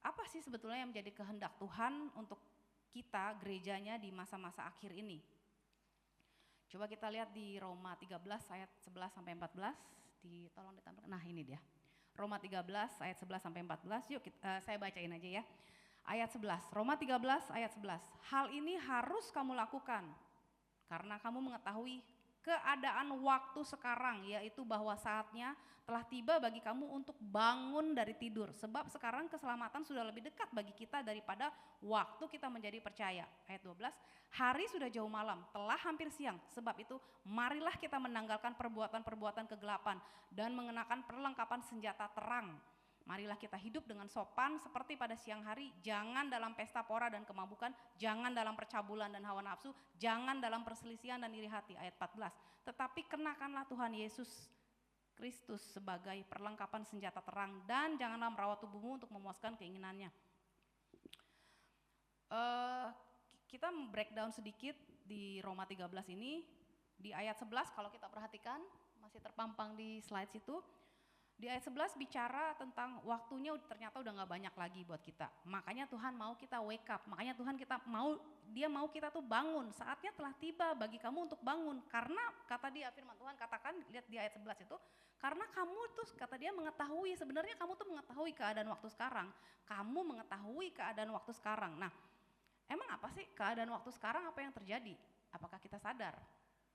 apa sih sebetulnya yang menjadi kehendak Tuhan untuk kita gerejanya di masa-masa akhir ini? Coba kita lihat di Roma 13 ayat 11 sampai 14, tolong ditampilkan. Nah, ini dia. Roma 13 ayat 11 sampai 14. Yuk saya bacain aja ya. Ayat 11. Roma 13 ayat 11. Hal ini harus kamu lakukan karena kamu mengetahui keadaan waktu sekarang, yaitu bahwa saatnya telah tiba bagi kamu untuk bangun dari tidur. Sebab sekarang keselamatan sudah lebih dekat bagi kita daripada waktu kita menjadi percaya. Ayat 12, hari sudah jauh malam, telah hampir siang. Sebab itu marilah kita menanggalkan perbuatan-perbuatan kegelapan dan mengenakan perlengkapan senjata terang. Marilah kita hidup dengan sopan seperti pada siang hari, jangan dalam pesta pora dan kemabukan, jangan dalam percabulan dan hawa nafsu, jangan dalam perselisihan dan iri hati. Ayat 14, tetapi kenakanlah Tuhan Yesus Kristus sebagai perlengkapan senjata terang dan janganlah merawat tubuhmu untuk memuaskan keinginannya. Kita breakdown sedikit di Roma 13 ini, di ayat 11 kalau kita perhatikan, masih terpampang di slide situ. Di ayat 11 bicara tentang waktunya ternyata udah gak banyak lagi buat kita. Makanya Tuhan mau kita wake up, makanya Tuhan Dia mau kita tuh bangun. Saatnya telah tiba bagi kamu untuk bangun. Karena kata Dia, firman Tuhan katakan, lihat di ayat 11 itu, karena kamu tuh kata Dia mengetahui, sebenarnya kamu tuh mengetahui keadaan waktu sekarang. Kamu mengetahui keadaan waktu sekarang. Nah, emang apa sih keadaan waktu sekarang, apa yang terjadi? Apakah kita sadar?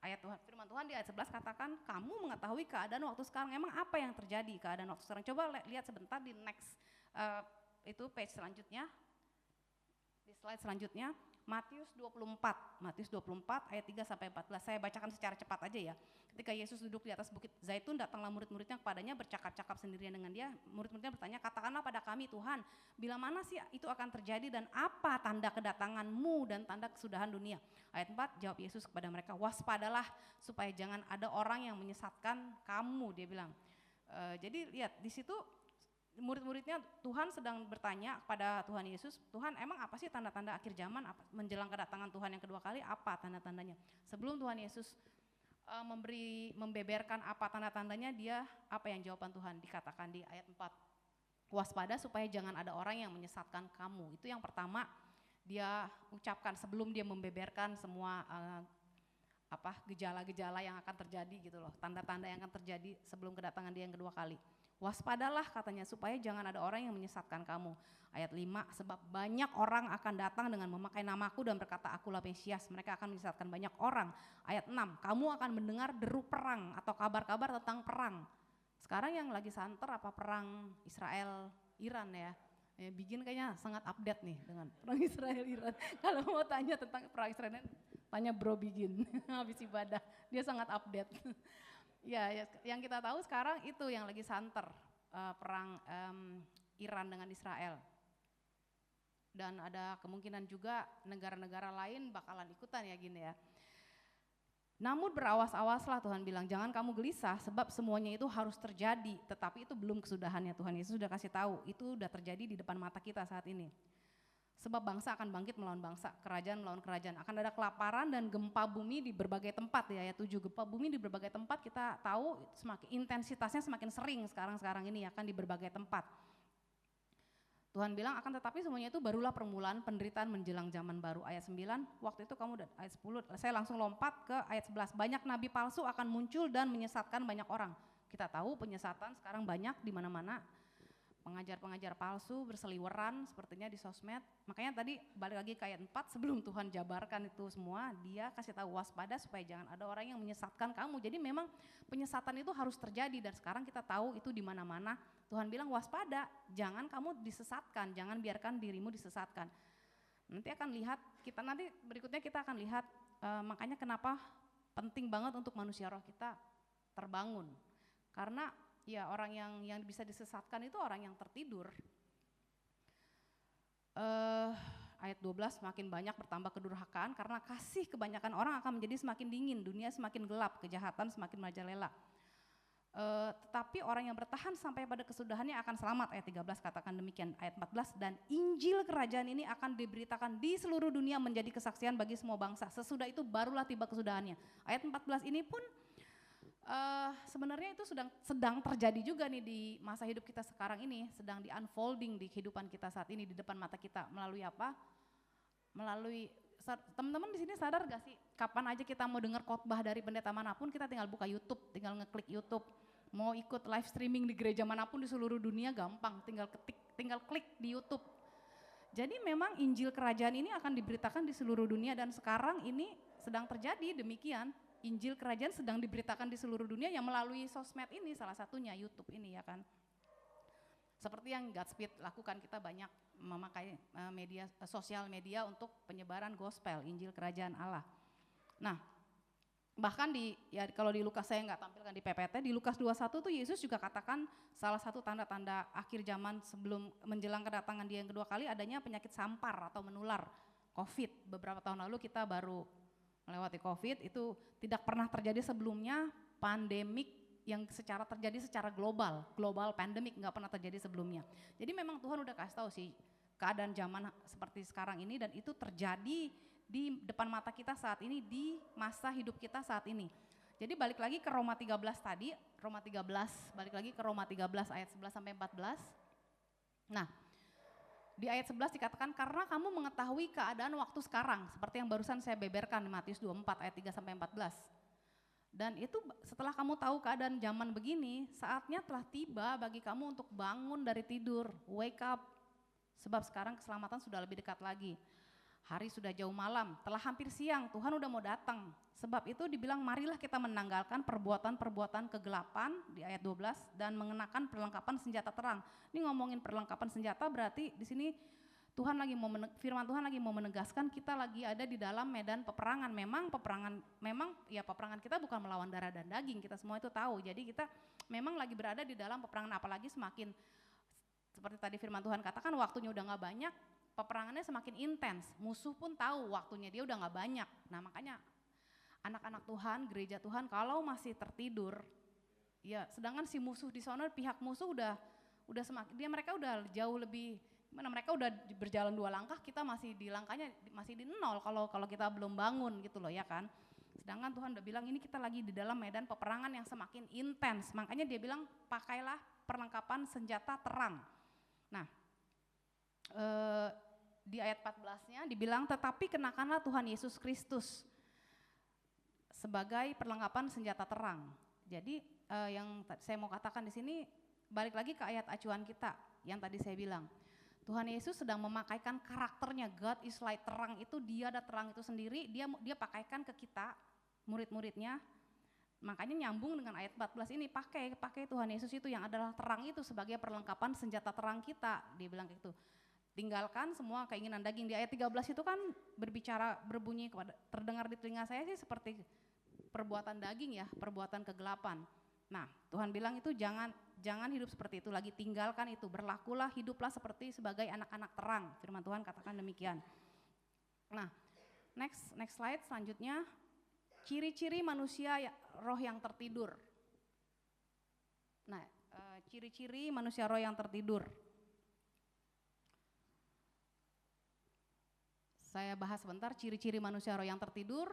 Ayat Tuhan, firman Tuhan di ayat 11 katakan, kamu mengetahui keadaan waktu sekarang. Emang apa yang terjadi keadaan waktu sekarang? Coba lihat sebentar di next, itu page selanjutnya, di slide selanjutnya, Matius 24 ayat 3 sampai 14. Saya bacakan secara cepat aja ya. Ketika Yesus duduk di atas bukit Zaitun, datanglah murid-muridnya kepadanya bercakap-cakap sendirian dengan dia. Murid-muridnya bertanya, katakanlah pada kami Tuhan, bila mana sih itu akan terjadi dan apa tanda kedatanganmu dan tanda kesudahan dunia? Ayat 4, jawab Yesus kepada mereka, waspadalah supaya jangan ada orang yang menyesatkan kamu, dia bilang. Jadi lihat di situ murid-muridnya, Tuhan sedang bertanya kepada Tuhan Yesus, Tuhan emang apa sih tanda-tanda akhir zaman, menjelang kedatangan Tuhan yang kedua kali, apa tanda-tandanya? Sebelum Tuhan Yesus membeberkan apa tanda-tandanya, dia apa yang jawaban Tuhan dikatakan di ayat 4, waspada supaya jangan ada orang yang menyesatkan kamu. Itu yang pertama dia ucapkan sebelum dia membeberkan semua gejala-gejala yang akan terjadi gitu loh, tanda-tanda yang akan terjadi sebelum kedatangan dia yang kedua kali. Waspadalah katanya supaya jangan ada orang yang menyesatkan kamu. Ayat 5, sebab banyak orang akan datang dengan memakai namaku dan berkata akulah Mesias, mereka akan menyesatkan banyak orang. Ayat 6, kamu akan mendengar deru perang atau kabar-kabar tentang perang. Sekarang yang lagi santer apa perang Israel-Iran ya. Begin kayaknya sangat update nih dengan perang Israel-Iran. Kalau mau tanya tentang perang Israel, tanya Bro Begin habis ibadah, dia sangat update. Ya, yang kita tahu sekarang itu yang lagi santer, perang Iran dengan Israel. Dan ada kemungkinan juga negara-negara lain bakalan ikutan ya gini ya. Namun berawas-awaslah Tuhan bilang, jangan kamu gelisah sebab semuanya itu harus terjadi, tetapi itu belum kesudahannya. Tuhan Yesus sudah kasih tahu, itu udah terjadi di depan mata kita saat ini. Sebab bangsa akan bangkit melawan bangsa, kerajaan melawan kerajaan. Akan ada kelaparan dan gempa bumi di berbagai tempat ya, ayat 7. Gempa bumi di berbagai tempat kita tahu semakin intensitasnya semakin sering sekarang ini akan di berbagai tempat. Tuhan bilang akan tetapi semuanya itu barulah permulaan penderitaan menjelang zaman baru. Ayat 9, waktu itu kamu ayat 10, saya langsung lompat ke ayat 11. Banyak nabi palsu akan muncul dan menyesatkan banyak orang. Kita tahu penyesatan sekarang banyak di mana-mana. pengajar-pengajar palsu berseliweran sepertinya di sosmed. Makanya tadi balik lagi ke ayat 4, sebelum Tuhan jabarkan itu semua, dia kasih tahu waspada supaya jangan ada orang yang menyesatkan kamu. Jadi memang penyesatan itu harus terjadi dan sekarang kita tahu itu di mana-mana. Tuhan bilang waspada, jangan kamu disesatkan, jangan biarkan dirimu disesatkan. Nanti akan lihat, nanti berikutnya kita akan lihat makanya kenapa penting banget untuk manusia roh kita terbangun. Karena ya orang yang bisa disesatkan itu orang yang tertidur. Ayat 12, semakin banyak bertambah kedurhakaan karena kasih kebanyakan orang akan menjadi semakin dingin, dunia semakin gelap, kejahatan semakin merajalela. Tetapi orang yang bertahan sampai pada kesudahannya akan selamat, ayat 13 katakan demikian. Ayat 14, dan Injil kerajaan ini akan diberitakan di seluruh dunia menjadi kesaksian bagi semua bangsa, sesudah itu barulah tiba kesudahannya. Ayat 14 ini pun sebenarnya itu sedang terjadi juga nih di masa hidup kita sekarang ini, sedang di unfolding di kehidupan kita saat ini di depan mata kita. Melalui apa? Melalui, teman-teman di sini sadar gak sih, kapan aja kita mau dengar khotbah dari pendeta manapun, kita tinggal buka YouTube, tinggal ngeklik YouTube. Mau ikut live streaming di gereja manapun di seluruh dunia gampang, tinggal klik di YouTube. Jadi memang Injil kerajaan ini akan diberitakan di seluruh dunia dan sekarang ini sedang terjadi demikian. Injil kerajaan sedang diberitakan di seluruh dunia yang melalui sosmed ini, salah satunya YouTube ini ya kan. Seperti yang Godspeed lakukan, kita banyak memakai sosial media untuk penyebaran gospel, Injil kerajaan Allah. Nah, bahkan kalau di Lukas, saya nggak tampilkan di PPT, di Lukas 21 tuh Yesus juga katakan salah satu tanda-tanda akhir zaman sebelum menjelang kedatangan dia yang kedua kali adanya penyakit sampar atau menular, COVID. Beberapa tahun lalu kita baru melewati COVID, itu tidak pernah terjadi sebelumnya, pandemik yang terjadi secara global pandemik nggak pernah terjadi sebelumnya. Jadi memang Tuhan udah kasih tahu sih keadaan zaman seperti sekarang ini dan itu terjadi di depan mata kita saat ini, di masa hidup kita saat ini. Jadi balik lagi ke Roma 13 tadi, balik lagi ke Roma 13 ayat 11 sampai 14. Nah, di ayat 11 dikatakan karena kamu mengetahui keadaan waktu sekarang, seperti yang barusan saya beberkan di Matius 24 ayat 3 sampai 14. Dan itu setelah kamu tahu keadaan zaman begini, saatnya telah tiba bagi kamu untuk bangun dari tidur, wake up. Sebab sekarang keselamatan sudah lebih dekat lagi. Hari sudah jauh malam, telah hampir siang, Tuhan udah mau datang. Sebab itu dibilang marilah kita menanggalkan perbuatan-perbuatan kegelapan di ayat 12 dan mengenakan perlengkapan senjata terang. Ini ngomongin perlengkapan senjata berarti di sini firman Tuhan lagi mau menegaskan kita lagi ada di dalam medan peperangan. Memang peperangan kita bukan melawan darah dan daging, kita semua itu tahu. Jadi kita memang lagi berada di dalam peperangan, apalagi semakin seperti tadi firman Tuhan katakan waktunya udah gak banyak, peperangannya semakin intens. Musuh pun tahu waktunya dia udah gak banyak. Nah makanya anak-anak Tuhan, gereja Tuhan kalau masih tertidur, ya sedangkan si musuh di sana, pihak musuh udah semakin, mereka udah jauh lebih, mereka udah berjalan 2 langkah, kita masih di langkahnya masih di 0 kalau kita belum bangun gitu loh ya kan. Sedangkan Tuhan udah bilang ini kita lagi di dalam medan peperangan yang semakin intens, makanya dia bilang pakailah perlengkapan senjata terang. Nah, di ayat 14-nya dibilang tetapi kenakanlah Tuhan Yesus Kristus sebagai perlengkapan senjata terang. Jadi yang saya mau katakan di sini balik lagi ke ayat acuan kita yang tadi saya bilang. Tuhan Yesus sedang memakaikan karakternya, God is light, terang itu dia ada terang itu sendiri, dia pakaikan ke kita murid-muridnya. Makanya nyambung dengan ayat 14 ini, pakai Tuhan Yesus itu yang adalah terang itu sebagai perlengkapan senjata terang kita. Dia bilang kayak gitu. Tinggalkan semua keinginan daging. Di ayat 13 itu kan berbunyi terdengar di telinga saya sih seperti perbuatan daging ya, perbuatan kegelapan. Nah, Tuhan bilang itu jangan hidup seperti itu lagi, tinggalkan itu, berlakulah, hiduplah sebagai anak-anak terang. Firman Tuhan katakan demikian. Nah, next slide selanjutnya, ciri-ciri manusia roh yang tertidur. Nah, ciri-ciri manusia roh yang tertidur. Saya bahas sebentar ciri-ciri manusia roh yang tertidur.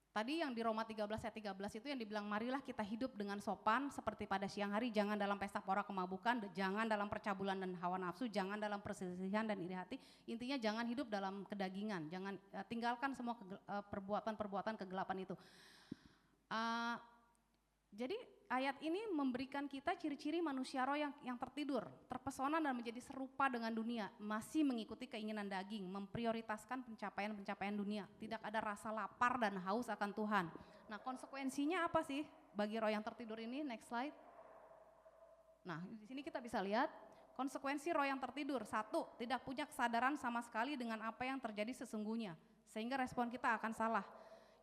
Tadi yang di Roma 13 ayat 13 itu yang dibilang marilah kita hidup dengan sopan seperti pada siang hari, jangan dalam pesta pora kemabukan, jangan dalam percabulan dan hawa nafsu, jangan dalam perselisihan dan iri hati. Intinya jangan hidup dalam kedagingan, jangan tinggalkan semua perbuatan-perbuatan kegelapan itu. Jadi ayat ini memberikan kita ciri-ciri manusia roh yang tertidur, terpesona dan menjadi serupa dengan dunia, masih mengikuti keinginan daging, memprioritaskan pencapaian-pencapaian dunia, tidak ada rasa lapar dan haus akan Tuhan. Nah, konsekuensinya apa sih bagi roh yang tertidur ini? Next slide. Nah, di sini kita bisa lihat konsekuensi roh yang tertidur. 1, tidak punya kesadaran sama sekali dengan apa yang terjadi sesungguhnya, sehingga respon kita akan salah.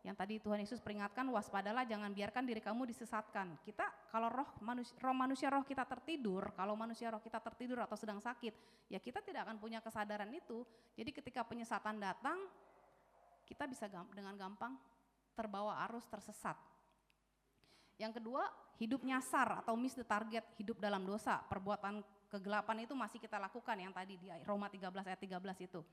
Yang tadi Tuhan Yesus peringatkan, waspadalah, jangan biarkan diri kamu disesatkan. Kita kalau roh manusia roh kita tertidur, kalau manusia roh kita tertidur atau sedang sakit, ya kita tidak akan punya kesadaran itu. Jadi ketika penyesatan datang, kita bisa dengan gampang terbawa arus, tersesat. Yang kedua, hidup nyasar atau miss the target, hidup dalam dosa, perbuatan kegelapan itu masih kita lakukan yang tadi di Roma 13 ayat 13 itu.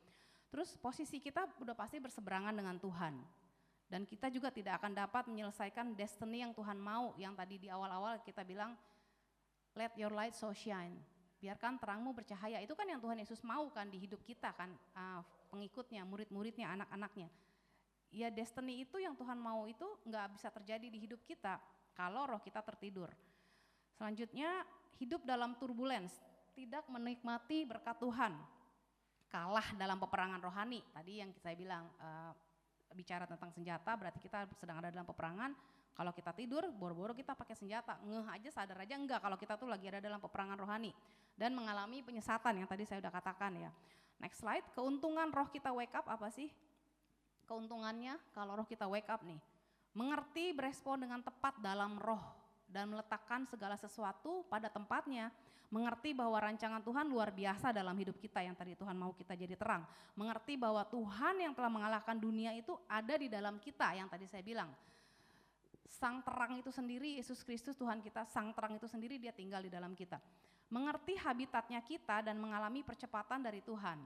Terus posisi kita udah pasti berseberangan dengan Tuhan. Dan kita juga tidak akan dapat menyelesaikan destiny yang Tuhan mau, yang tadi di awal-awal kita bilang, let your light so shine, biarkan terangmu bercahaya. Itu kan yang Tuhan Yesus mau kan di hidup kita kan, pengikutnya, murid-muridnya, anak-anaknya. Ya destiny itu yang Tuhan mau itu nggak bisa terjadi di hidup kita kalau roh kita tertidur. Selanjutnya, hidup dalam turbulence, tidak menikmati berkat Tuhan, kalah dalam peperangan rohani. Tadi yang saya bilang, bicara tentang senjata, berarti kita sedang ada dalam peperangan. Kalau kita tidur, boro-boro kita pakai senjata, ngeh aja, sadar aja enggak kalau kita tuh lagi ada dalam peperangan rohani dan mengalami penyesatan yang tadi saya udah katakan ya. Next slide. Keuntungan roh kita wake up apa sih? Keuntungannya kalau roh kita wake up nih, mengerti berespon dengan tepat dalam roh dan meletakkan segala sesuatu pada tempatnya. Mengerti bahwa rancangan Tuhan luar biasa dalam hidup kita, yang tadi Tuhan mau kita jadi terang. Mengerti bahwa Tuhan yang telah mengalahkan dunia itu ada di dalam kita, yang tadi saya bilang. Sang terang itu sendiri, Yesus Kristus Tuhan kita, sang terang itu sendiri dia tinggal di dalam kita. Mengerti habitatnya kita dan mengalami percepatan dari Tuhan.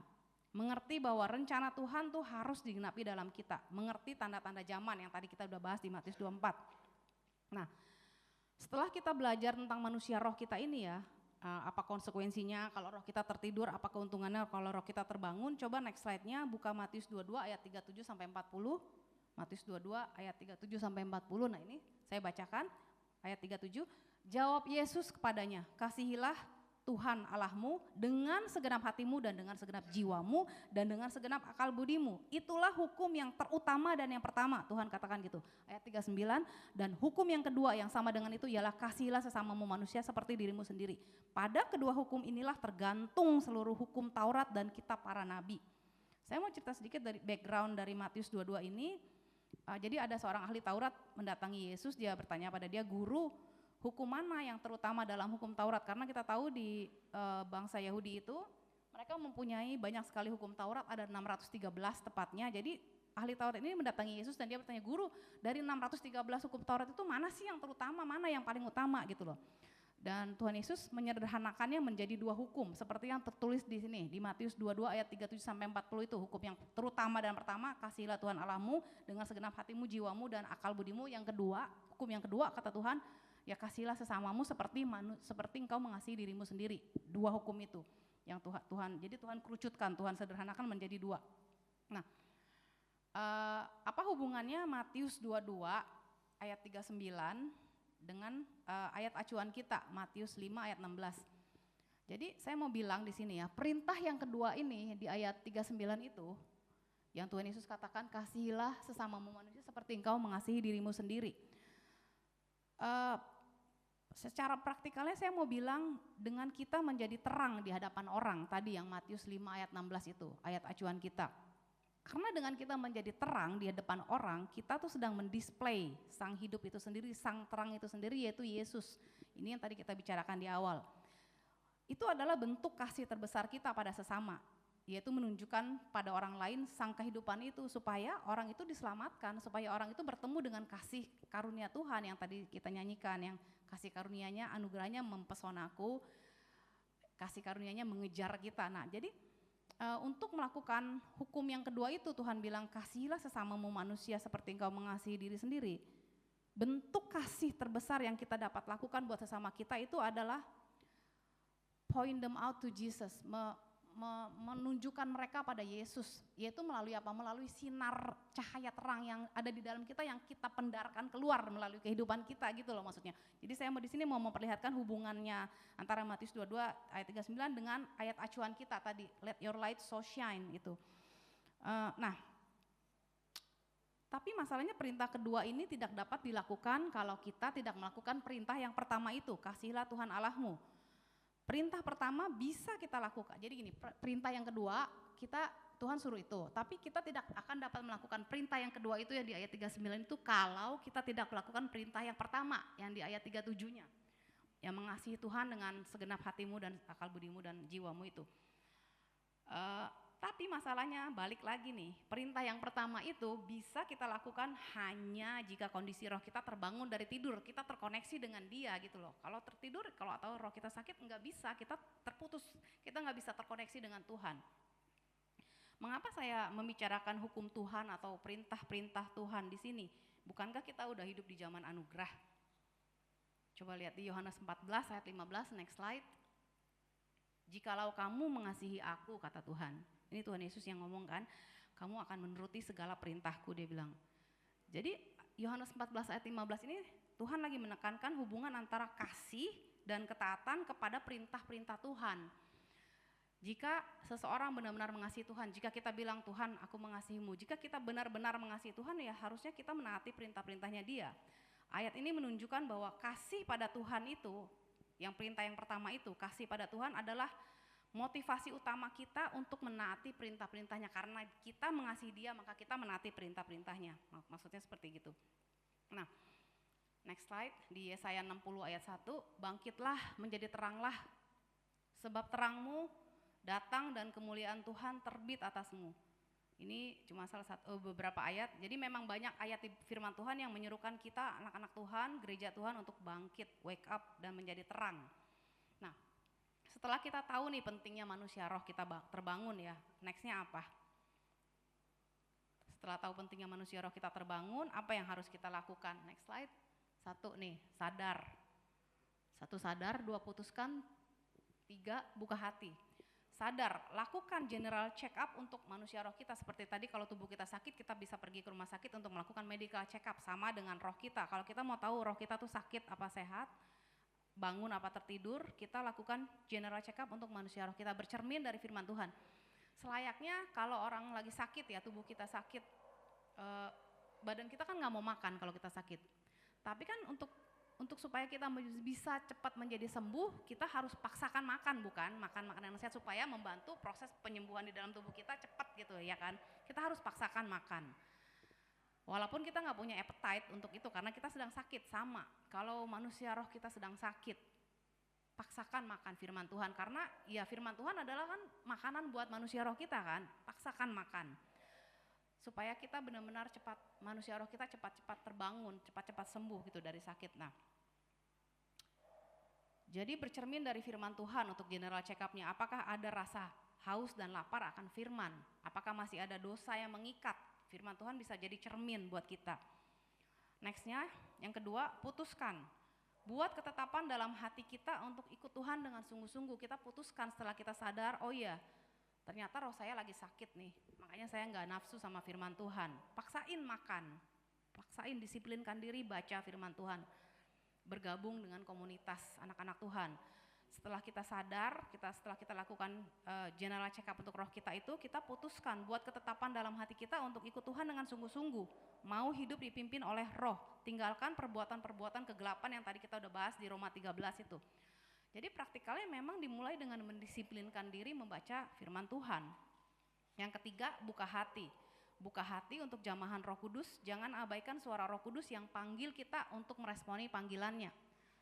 Mengerti bahwa rencana Tuhan tuh harus digenapi dalam kita. Mengerti tanda-tanda zaman yang tadi kita udah bahas di Matius 24. Nah, setelah kita belajar tentang manusia roh kita ini ya, apa konsekuensinya kalau roh kita tertidur, apa keuntungannya kalau roh kita terbangun. Coba next slide-nya, buka Matius 22 ayat 37 sampai 40. Matius 22 ayat 37 sampai 40. Nah, ini saya bacakan ayat 37. Jawab Yesus kepadanya, kasihilah Tuhan Allahmu dengan segenap hatimu dan dengan segenap jiwamu dan dengan segenap akal budimu. Itulah hukum yang terutama dan yang pertama, Tuhan katakan gitu. Ayat 39, dan hukum yang kedua yang sama dengan itu ialah kasihilah sesamamu manusia seperti dirimu sendiri. Pada kedua hukum inilah tergantung seluruh hukum Taurat dan kitab para nabi. Saya mau cerita sedikit dari background dari Matius 22 ini. Jadi ada seorang ahli Taurat mendatangi Yesus, dia bertanya pada dia, guru, hukum mana yang terutama dalam hukum Taurat? Karena kita tahu di bangsa Yahudi itu mereka mempunyai banyak sekali hukum Taurat, ada 613 tepatnya. Jadi ahli Taurat ini mendatangi Yesus dan dia bertanya, guru, dari 613 hukum Taurat itu mana sih yang terutama, mana yang paling utama gitu loh. Dan Tuhan Yesus menyederhanakannya menjadi 2 hukum seperti yang tertulis di sini di Matius 22 ayat 37 sampai 40 itu hukum yang terutama dan pertama, kasihilah Tuhan Allahmu dengan segenap hatimu, jiwamu dan akal budimu. Yang kedua, hukum yang kedua kata Tuhan, ya kasihilah sesamamu seperti engkau mengasihi dirimu sendiri. 2 hukum itu yang Tuhan jadi Tuhan kerucutkan, Tuhan sederhanakan menjadi 2. Nah, apa hubungannya Matius 22 ayat 39 dengan ayat acuan kita Matius 5 ayat 16? Jadi saya mau bilang di sini ya, perintah yang kedua ini di ayat 39 itu yang Tuhan Yesus katakan, kasihilah sesamamu manusia seperti engkau mengasihi dirimu sendiri. Secara praktikalnya saya mau bilang dengan kita menjadi terang di hadapan orang, tadi yang Matius 5 ayat 16 itu, ayat acuan kita. Karena dengan kita menjadi terang di hadapan orang, kita tuh sedang mendisplay sang hidup itu sendiri, sang terang itu sendiri, yaitu Yesus. Ini yang tadi kita bicarakan di awal. Itu adalah bentuk kasih terbesar kita pada sesama, yaitu menunjukkan pada orang lain sang kehidupan itu supaya orang itu diselamatkan, supaya orang itu bertemu dengan kasih karunia Tuhan yang tadi kita nyanyikan, yang kasih karunianya, anugerahnya mempesonaku, kasih karunianya mengejar kita. Nah, jadi untuk melakukan hukum yang kedua itu Tuhan bilang kasihilah sesamamu manusia seperti engkau mengasihi diri sendiri. Bentuk kasih terbesar yang kita dapat lakukan buat sesama kita itu adalah point them out to Jesus, menunjukkan mereka pada Yesus, yaitu melalui apa? Melalui sinar cahaya terang yang ada di dalam kita, yang kita pendarkan keluar melalui kehidupan kita gitu loh maksudnya. Jadi saya di sini mau memperlihatkan hubungannya antara Matius 22 ayat 39 dengan ayat acuan kita tadi, let your light so shine itu. Nah, tapi masalahnya perintah kedua ini tidak dapat dilakukan kalau kita tidak melakukan perintah yang pertama itu, kasihilah Tuhan Allahmu. Perintah pertama bisa kita lakukan. Jadi gini, perintah yang kedua Tuhan suruh itu, tapi kita tidak akan dapat melakukan perintah yang kedua itu yang di ayat 39 itu kalau kita tidak melakukan perintah yang pertama yang di ayat 37-nya. Yang mengasihi Tuhan dengan segenap hatimu dan akal budimu dan jiwamu itu. Tapi masalahnya balik lagi nih, perintah yang pertama itu bisa kita lakukan hanya jika kondisi roh kita terbangun dari tidur, kita terkoneksi dengan Dia gitu loh. Kalau tertidur, atau roh kita sakit nggak bisa, kita terputus, kita nggak bisa terkoneksi dengan Tuhan. Mengapa saya membicarakan hukum Tuhan atau perintah-perintah Tuhan di sini? Bukankah kita udah hidup di zaman anugerah? Coba lihat di Yohanes 14 ayat 15, next slide. Jikalau kamu mengasihi aku, kata Tuhan. Ini Tuhan Yesus yang ngomong kan, kamu akan menuruti segala perintahku, dia bilang. Jadi Yohanes 14 ayat 15 ini Tuhan lagi menekankan hubungan antara kasih dan ketaatan kepada perintah-perintah Tuhan. Jika seseorang benar-benar mengasihi Tuhan, jika kita bilang Tuhan aku mengasihimu, jika kita benar-benar mengasihi Tuhan ya harusnya kita menaati perintah-perintahnya Dia. Ayat ini menunjukkan bahwa kasih pada Tuhan itu, yang perintah yang pertama itu, kasih pada Tuhan adalah motivasi utama kita untuk menaati perintah-perintahnya. Karena kita mengasihi Dia, maka kita menaati perintah-perintahnya. Maksudnya seperti gitu. Nah, next slide, di Yesaya 60 ayat 1, bangkitlah menjadi teranglah, sebab terangmu datang dan kemuliaan Tuhan terbit atasmu. Ini cuma beberapa ayat, jadi memang banyak ayat di firman Tuhan yang menyerukan kita, anak-anak Tuhan, gereja Tuhan untuk bangkit, wake up dan menjadi terang. Nah, setelah kita tahu nih pentingnya manusia roh kita terbangun ya, nextnya apa? Setelah tahu pentingnya manusia roh kita terbangun, apa yang harus kita lakukan? Next slide. 1 nih, sadar. 1 sadar, 2 putuskan, 3 buka hati. Sadar, lakukan general check up untuk manusia roh kita. Seperti tadi kalau tubuh kita sakit, kita bisa pergi ke rumah sakit untuk melakukan medical check up. Sama dengan roh kita, kalau kita mau tahu roh kita tuh sakit apa sehat, bangun apa tertidur, kita lakukan general check up untuk manusia roh kita, bercermin dari firman Tuhan. Selayaknya kalau orang lagi sakit ya, tubuh kita sakit, badan kita kan nggak mau makan kalau kita sakit. Tapi kan untuk supaya kita bisa cepat menjadi sembuh, kita harus paksakan makan, bukan? Makan makanan yang sehat supaya membantu proses penyembuhan di dalam tubuh kita cepat gitu ya kan. Kita harus paksakan makan. Walaupun kita nggak punya appetite untuk itu karena kita sedang sakit, sama. Kalau manusia roh kita sedang sakit, paksakan makan firman Tuhan. Karena ya firman Tuhan adalah kan makanan buat manusia roh kita kan, paksakan makan. Supaya kita benar-benar manusia roh kita cepat-cepat terbangun, cepat-cepat sembuh gitu dari sakit. Nah, jadi bercermin dari firman Tuhan untuk general check up-nya, apakah ada rasa haus dan lapar akan firman? Apakah masih ada dosa yang mengikat? Firman Tuhan bisa jadi cermin buat kita. Nextnya, yang kedua, putuskan. Buat ketetapan dalam hati kita untuk ikut Tuhan dengan sungguh-sungguh. Kita putuskan setelah kita sadar, oh iya, ternyata roh saya lagi sakit nih, makanya saya nggak nafsu sama firman Tuhan. Paksain makan, paksain disiplinkan diri baca firman Tuhan, bergabung dengan komunitas anak-anak Tuhan. Setelah kita sadar, setelah kita lakukan general check up untuk roh kita itu, kita putuskan buat ketetapan dalam hati kita untuk ikut Tuhan dengan sungguh-sungguh. Mau hidup dipimpin oleh roh, tinggalkan perbuatan-perbuatan kegelapan yang tadi kita udah bahas di Roma 13 itu. Jadi praktikalnya memang dimulai dengan mendisiplinkan diri membaca firman Tuhan. Yang ketiga, buka hati. Buka hati untuk jamahan Roh Kudus, jangan abaikan suara Roh Kudus yang panggil kita untuk meresponi panggilannya.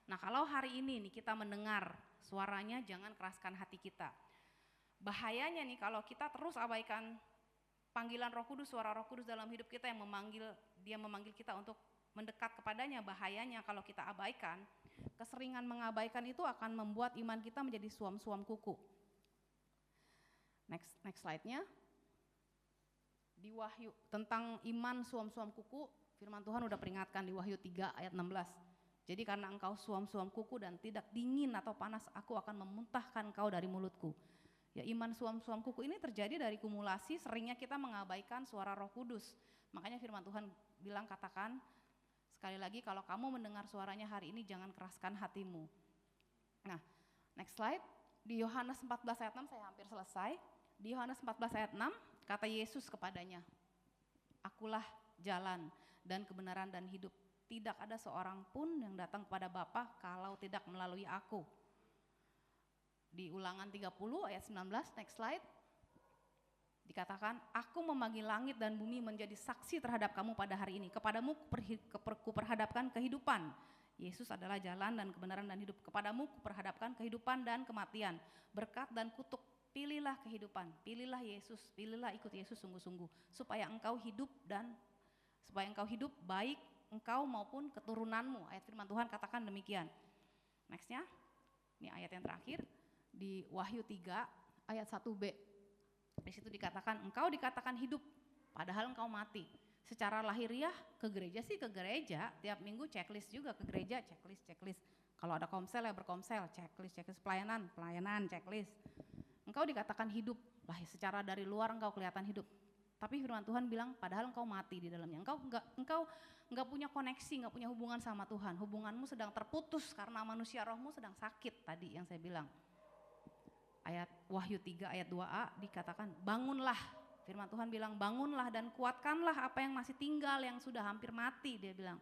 Nah, kalau hari ini nih kita mendengar suaranya, jangan keraskan hati kita. Bahayanya nih kalau kita terus abaikan panggilan Roh Kudus, suara Roh Kudus dalam hidup kita yang dia memanggil kita untuk mendekat kepadanya. Bahayanya kalau kita abaikan, keseringan mengabaikan itu akan membuat iman kita menjadi suam-suam kuku. Next slide-nya. Di Wahyu tentang iman suam-suam kuku, firman Tuhan udah peringatkan di Wahyu 3 ayat 16. Jadi karena engkau suam-suam kuku dan tidak dingin atau panas, aku akan memuntahkan kau dari mulutku. Ya, iman suam-suam kuku ini terjadi dari kumulasi seringnya kita mengabaikan suara Roh Kudus. Makanya firman Tuhan bilang, katakan sekali lagi, kalau kamu mendengar suaranya hari ini jangan keraskan hatimu. Nah, next slide. Di Yohanes 14 ayat 6, saya hampir selesai. Di Yohanes 14 ayat 6, kata Yesus kepadanya, Akulah jalan dan kebenaran dan hidup. Tidak ada seorang pun yang datang kepada Bapa kalau tidak melalui aku. Di Ulangan 30 ayat 19, next slide. Dikatakan, aku memanggil langit dan bumi menjadi saksi terhadap kamu pada hari ini. Kepadamu kuperhadapkan kehidupan. Yesus adalah jalan dan kebenaran dan hidup. Kepadamu kuperhadapkan kehidupan dan kematian. Berkat dan kutuk. Pilihlah kehidupan, pilihlah Yesus, pilihlah ikut Yesus sungguh-sungguh. Supaya engkau hidup baik engkau maupun keturunanmu. Ayat firman Tuhan katakan demikian. Nextnya, ini ayat yang terakhir. Di Wahyu 3 ayat 1b, di situ dikatakan engkau dikatakan hidup padahal engkau mati. Secara lahiriah ke gereja sih ke gereja, tiap minggu checklist juga ke gereja, checklist. Kalau ada komsel ya berkomsel, checklist, pelayanan, checklist. Engkau dikatakan hidup, lah secara dari luar engkau kelihatan hidup. Tapi firman Tuhan bilang padahal engkau mati di dalamnya. Engkau enggak punya koneksi, enggak punya hubungan sama Tuhan. Hubunganmu sedang terputus karena manusia rohmu sedang sakit tadi yang saya bilang. Ayat Wahyu 3 ayat 2a dikatakan bangunlah. Firman Tuhan bilang bangunlah dan kuatkanlah apa yang masih tinggal yang sudah hampir mati, dia bilang.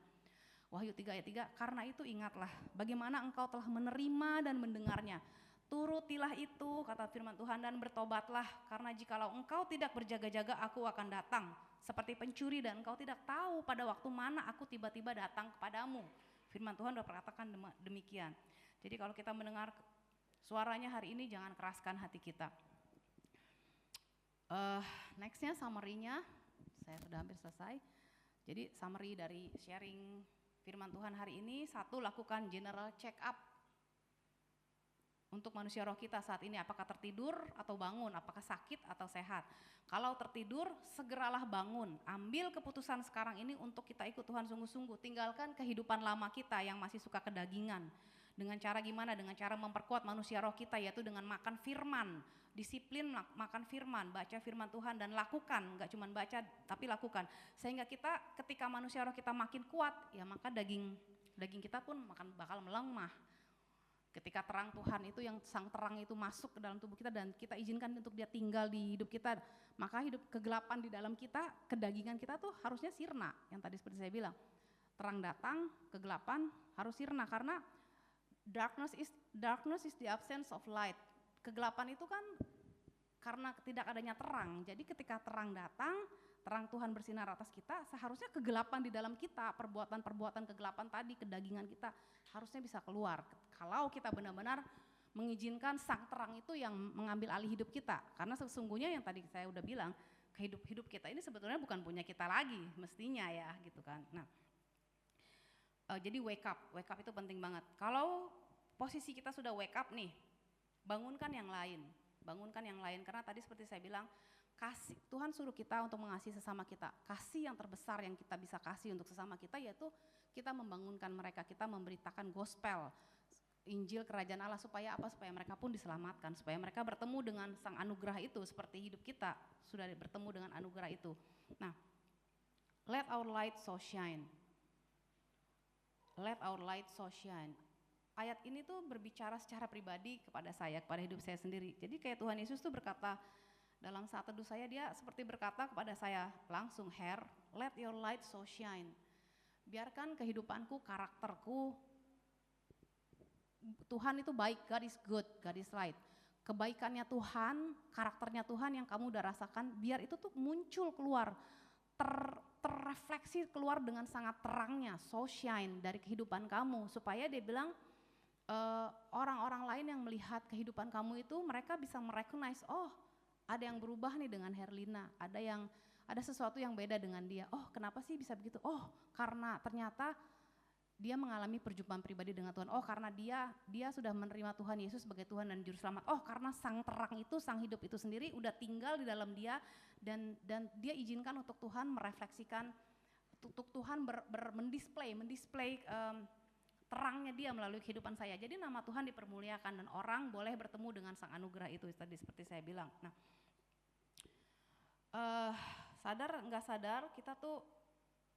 Wahyu 3 ayat 3, karena itu ingatlah bagaimana engkau telah menerima dan mendengarnya. Turutilah itu, kata firman Tuhan, dan bertobatlah, karena jikalau engkau tidak berjaga-jaga aku akan datang seperti pencuri dan engkau tidak tahu pada waktu mana aku tiba-tiba datang kepadamu. Firman Tuhan sudah berkatakan demikian. Jadi kalau kita mendengar suaranya hari ini jangan keraskan hati kita. Nextnya summary-nya, saya sudah hampir selesai. Jadi summary dari sharing firman Tuhan hari ini, 1, lakukan general check up untuk manusia roh kita saat ini, apakah tertidur atau bangun, apakah sakit atau sehat. Kalau tertidur, segeralah bangun, ambil keputusan sekarang ini untuk kita ikut Tuhan sungguh-sungguh, tinggalkan kehidupan lama kita yang masih suka kedagingan. Dengan cara gimana? Dengan cara memperkuat manusia roh kita, yaitu dengan makan firman, disiplin makan firman, baca firman Tuhan dan lakukan, enggak cuma baca tapi lakukan. Sehingga kita ketika manusia roh kita makin kuat, ya maka daging kita pun bakal melemah. Ketika terang Tuhan itu yang sang terang itu masuk ke dalam tubuh kita dan kita izinkan untuk dia tinggal di hidup kita, maka hidup kegelapan di dalam kita, kedagingan kita tuh harusnya sirna. Yang tadi seperti saya bilang, terang datang, kegelapan harus sirna karena darkness is the absence of light. Kegelapan itu kan karena tidak adanya terang. Jadi ketika terang datang, terang Tuhan bersinar atas kita, seharusnya kegelapan di dalam kita, perbuatan kegelapan tadi, kedagingan kita harusnya bisa keluar. Kalau kita benar-benar mengizinkan sang terang itu yang mengambil alih hidup kita. Karena sesungguhnya yang tadi saya udah bilang, hidup kita ini sebetulnya bukan punya kita lagi, mestinya ya gitu kan. Nah, jadi wake up itu penting banget. Kalau posisi kita sudah wake up nih, bangunkan yang lain karena tadi seperti saya bilang, kasih Tuhan suruh kita untuk mengasihi sesama kita. Kasih yang terbesar yang kita bisa kasih untuk sesama kita yaitu kita membangunkan mereka, kita memberitakan gospel, Injil kerajaan Allah supaya apa? Supaya mereka pun diselamatkan, supaya mereka bertemu dengan sang anugerah itu seperti hidup kita sudah bertemu dengan anugerah itu. Nah, let our light so shine. Let our light so shine. Ayat ini tuh berbicara secara pribadi kepada saya, kepada hidup saya sendiri. Jadi kayak Tuhan Yesus tuh berkata dalam saat teduh saya, dia seperti berkata kepada saya langsung, Her, let your light so shine. Biarkan kehidupanku, karakterku, Tuhan itu baik, God is good, God is light. Kebaikannya Tuhan, karakternya Tuhan yang kamu udah rasakan, biar itu tuh muncul keluar, terrefleksi keluar dengan sangat terangnya, so shine dari kehidupan kamu. Supaya dia bilang, orang-orang lain yang melihat kehidupan kamu itu mereka bisa merecognize, oh ada yang berubah nih dengan Herlina, ada sesuatu yang beda dengan dia. Oh kenapa sih bisa begitu? Oh karena ternyata dia mengalami perjumpaan pribadi dengan Tuhan. Oh karena dia sudah menerima Tuhan Yesus sebagai Tuhan dan Juru Selamat. Oh karena sang terang itu, sang hidup itu sendiri udah tinggal di dalam dia dan dia izinkan untuk Tuhan merefleksikan, untuk Tuhan mendisplay terangnya dia melalui kehidupan saya. Jadi nama Tuhan dipermuliakan dan orang boleh bertemu dengan sang anugerah itu tadi seperti saya bilang. Nah, sadar nggak sadar kita tuh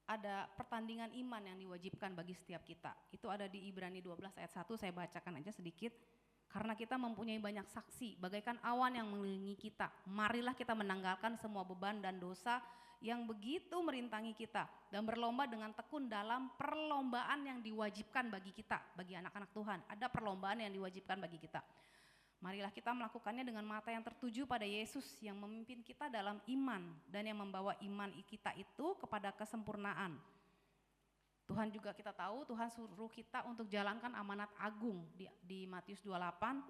ada pertandingan iman yang diwajibkan bagi setiap kita. Itu ada di Ibrani 12 ayat 1, saya bacakan aja sedikit. Karena kita mempunyai banyak saksi, bagaikan awan yang mengelilingi kita. Marilah kita menanggalkan semua beban dan dosa yang begitu merintangi kita dan berlomba dengan tekun dalam perlombaan yang diwajibkan bagi kita, bagi anak-anak Tuhan. Ada perlombaan yang diwajibkan bagi kita. Marilah kita melakukannya dengan mata yang tertuju pada Yesus yang memimpin kita dalam iman dan yang membawa iman kita itu kepada kesempurnaan. Tuhan juga kita tahu, Tuhan suruh kita untuk jalankan amanat agung di Matius 28.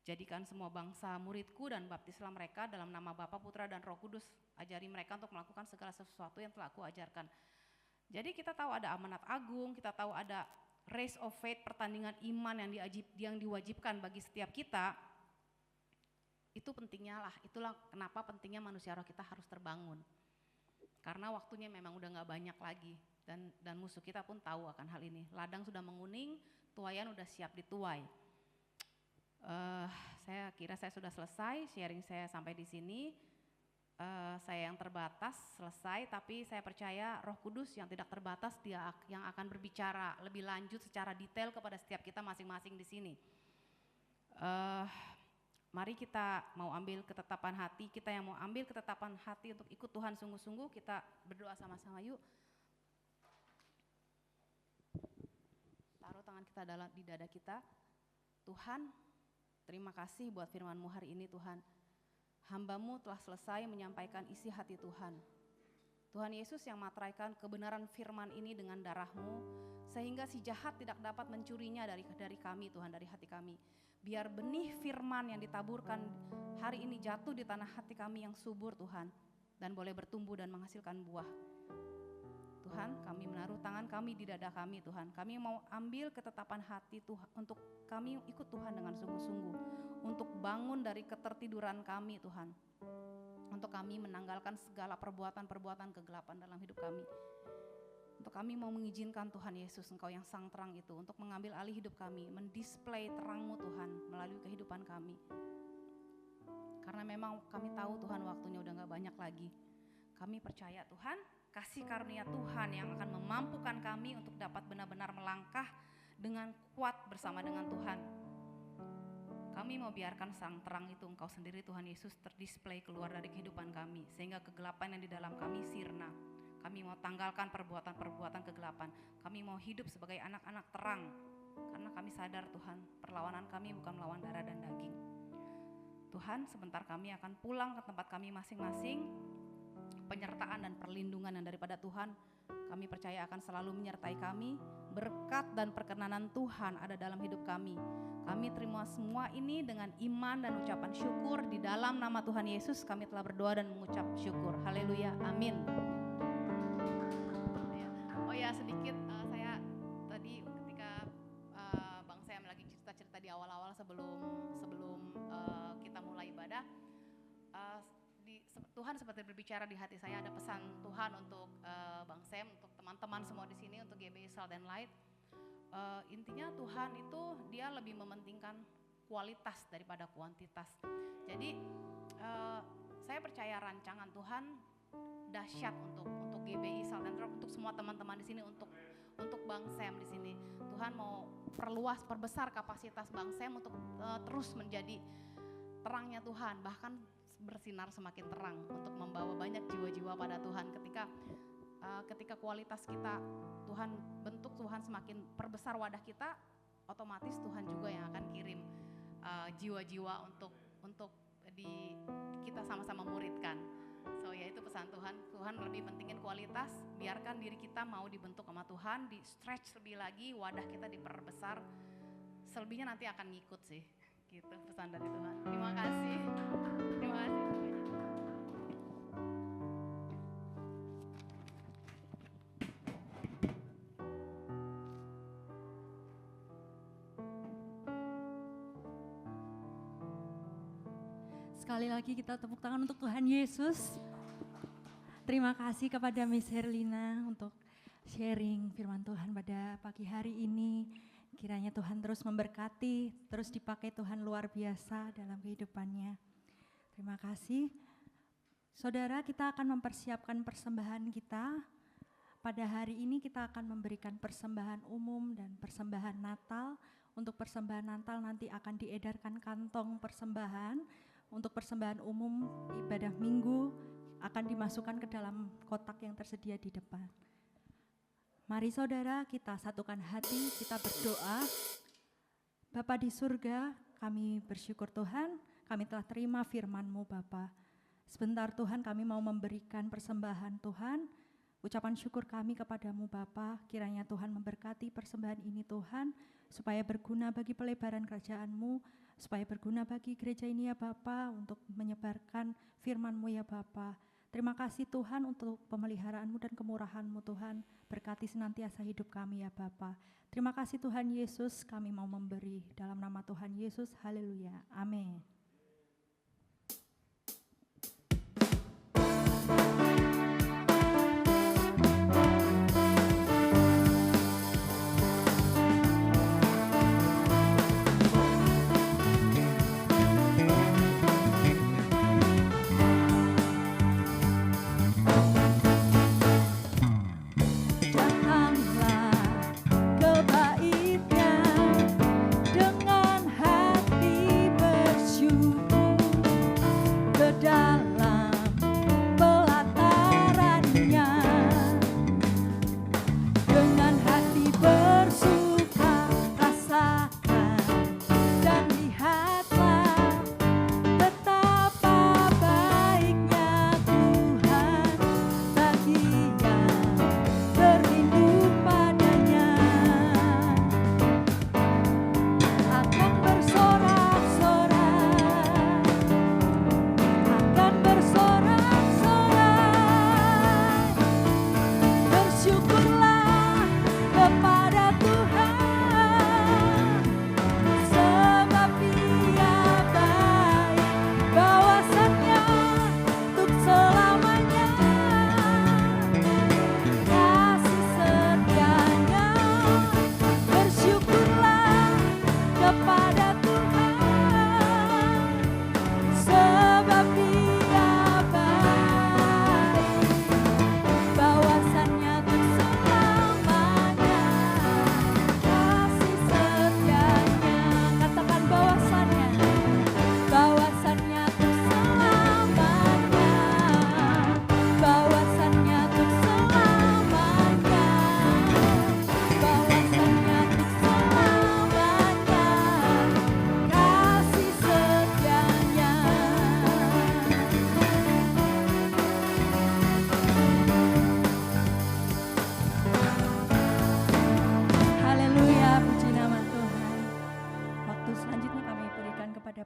Jadikan semua bangsa muridku dan baptislah mereka dalam nama Bapa, Putra dan Roh Kudus. Ajari mereka untuk melakukan segala sesuatu yang telah aku ajarkan. Jadi kita tahu ada amanat agung, kita tahu ada race of faith, pertandingan iman yang diwajibkan bagi setiap kita. Itu pentingnya lah, itulah kenapa pentingnya manusia roh kita harus terbangun. Karena waktunya memang udah gak banyak lagi. Dan musuh kita pun tahu akan hal ini. Ladang sudah menguning, tuaian udah siap dituai. Saya kira saya sudah selesai, sharing saya sampai di sini. Saya yang terbatas selesai, tapi saya percaya Roh Kudus yang tidak terbatas dia yang akan berbicara lebih lanjut secara detail kepada setiap kita masing-masing di sini. Mari kita mau ambil ketetapan hati, kita yang mau ambil ketetapan hati untuk ikut Tuhan sungguh-sungguh, kita berdoa sama-sama yuk. Taruh tangan kita di dada kita. Tuhan, terima kasih buat firman-Mu hari ini Tuhan. Hamba-Mu telah selesai menyampaikan isi hati Tuhan. Tuhan Yesus yang materaikan kebenaran firman ini dengan darah-Mu, sehingga si jahat tidak dapat mencurinya dari kami Tuhan, dari hati kami. Biar benih firman yang ditaburkan hari ini jatuh di tanah hati kami yang subur Tuhan, dan boleh bertumbuh dan menghasilkan buah. Tuhan, kami menaruh tangan kami di dada kami Tuhan. Kami mau ambil ketetapan hati Tuhan untuk kami ikut Tuhan dengan sungguh-sungguh. Untuk bangun dari ketertiduran kami Tuhan. Untuk kami menanggalkan segala perbuatan-perbuatan kegelapan dalam hidup kami. Untuk kami mau mengizinkan Tuhan Yesus, Engkau yang sang terang itu, untuk mengambil alih hidup kami, mendisplay terang-Mu Tuhan melalui kehidupan kami. Karena memang kami tahu Tuhan waktunya udah gak banyak lagi. Kami percaya Tuhan, kasih karunia Tuhan yang akan memampukan kami untuk dapat benar-benar melangkah dengan kuat bersama dengan Tuhan. Kami mau biarkan sang terang itu Engkau sendiri Tuhan Yesus terdisplay keluar dari kehidupan kami, sehingga kegelapan yang di dalam kami sirna. Kami mau tanggalkan perbuatan-perbuatan kegelapan. Kami mau hidup sebagai anak-anak terang, karena kami sadar Tuhan, perlawanan kami bukan melawan darah dan daging. Tuhan, sebentar kami akan pulang ke tempat kami masing-masing. Penyertaan dan perlindungan yang daripada Tuhan, kami percaya akan selalu menyertai kami. Berkat dan perkenanan Tuhan ada dalam hidup kami. Kami terima semua ini dengan iman dan ucapan syukur. Di dalam nama Tuhan Yesus kami telah berdoa dan mengucap syukur. Haleluya, amin. Oh ya, sedikit saya tadi ketika Bang Sam lagi cerita-cerita di awal-awal sebelum kita mulai ibadah, Tuhan seperti berbicara di hati saya. Ada pesan Tuhan untuk Bang Sam, untuk teman-teman semua di sini, untuk GBI Salt and Light. Intinya Tuhan itu dia lebih mementingkan kualitas daripada kuantitas. Jadi saya percaya rancangan Tuhan dahsyat untuk GBI Salt and Rock, untuk semua teman-teman di sini, untuk Bang Sam di sini. Tuhan mau perbesar kapasitas Bang Sam untuk terus menjadi terangnya Tuhan, bahkan bersinar semakin terang untuk membawa banyak jiwa-jiwa pada Tuhan. Ketika kualitas kita Tuhan bentuk, Tuhan semakin perbesar wadah kita, otomatis Tuhan juga yang akan kirim jiwa-jiwa untuk kita sama-sama muridkan. So ya itu pesan Tuhan. Tuhan lebih pentingin kualitas. Biarkan diri kita mau dibentuk sama Tuhan, di stretch lebih lagi, wadah kita diperbesar. Selebihnya nanti akan ngikut sih. Gitu pesan dari Tuhan. Terima kasih. Terima kasih. Sekali lagi kita tepuk tangan untuk Tuhan Yesus. Terima kasih kepada Miss Herlina untuk sharing firman Tuhan pada pagi hari ini. Kiranya Tuhan terus memberkati, terus dipakai Tuhan luar biasa dalam kehidupannya. Terima kasih. Saudara, kita akan mempersiapkan persembahan kita. Pada hari ini kita akan memberikan persembahan umum dan persembahan Natal. Untuk persembahan Natal nanti akan diedarkan kantong persembahan. Untuk persembahan umum ibadah minggu akan dimasukkan ke dalam kotak yang tersedia di depan. Mari saudara, kita satukan hati, kita berdoa. Bapa di surga, kami bersyukur Tuhan, kami telah terima firman-Mu Bapa. Sebentar Tuhan, kami mau memberikan persembahan Tuhan. Ucapan syukur kami kepadamu Bapa, kiranya Tuhan memberkati persembahan ini Tuhan, supaya berguna bagi pelebaran kerajaan-Mu, supaya berguna bagi gereja ini ya Bapa, untuk menyebarkan firman-Mu ya Bapa. Terima kasih Tuhan untuk pemeliharaanmu dan kemurahan-Mu Tuhan. Berkati senantiasa hidup kami ya Bapa. Terima kasih Tuhan Yesus, kami mau memberi dalam nama Tuhan Yesus. Haleluya. Amin.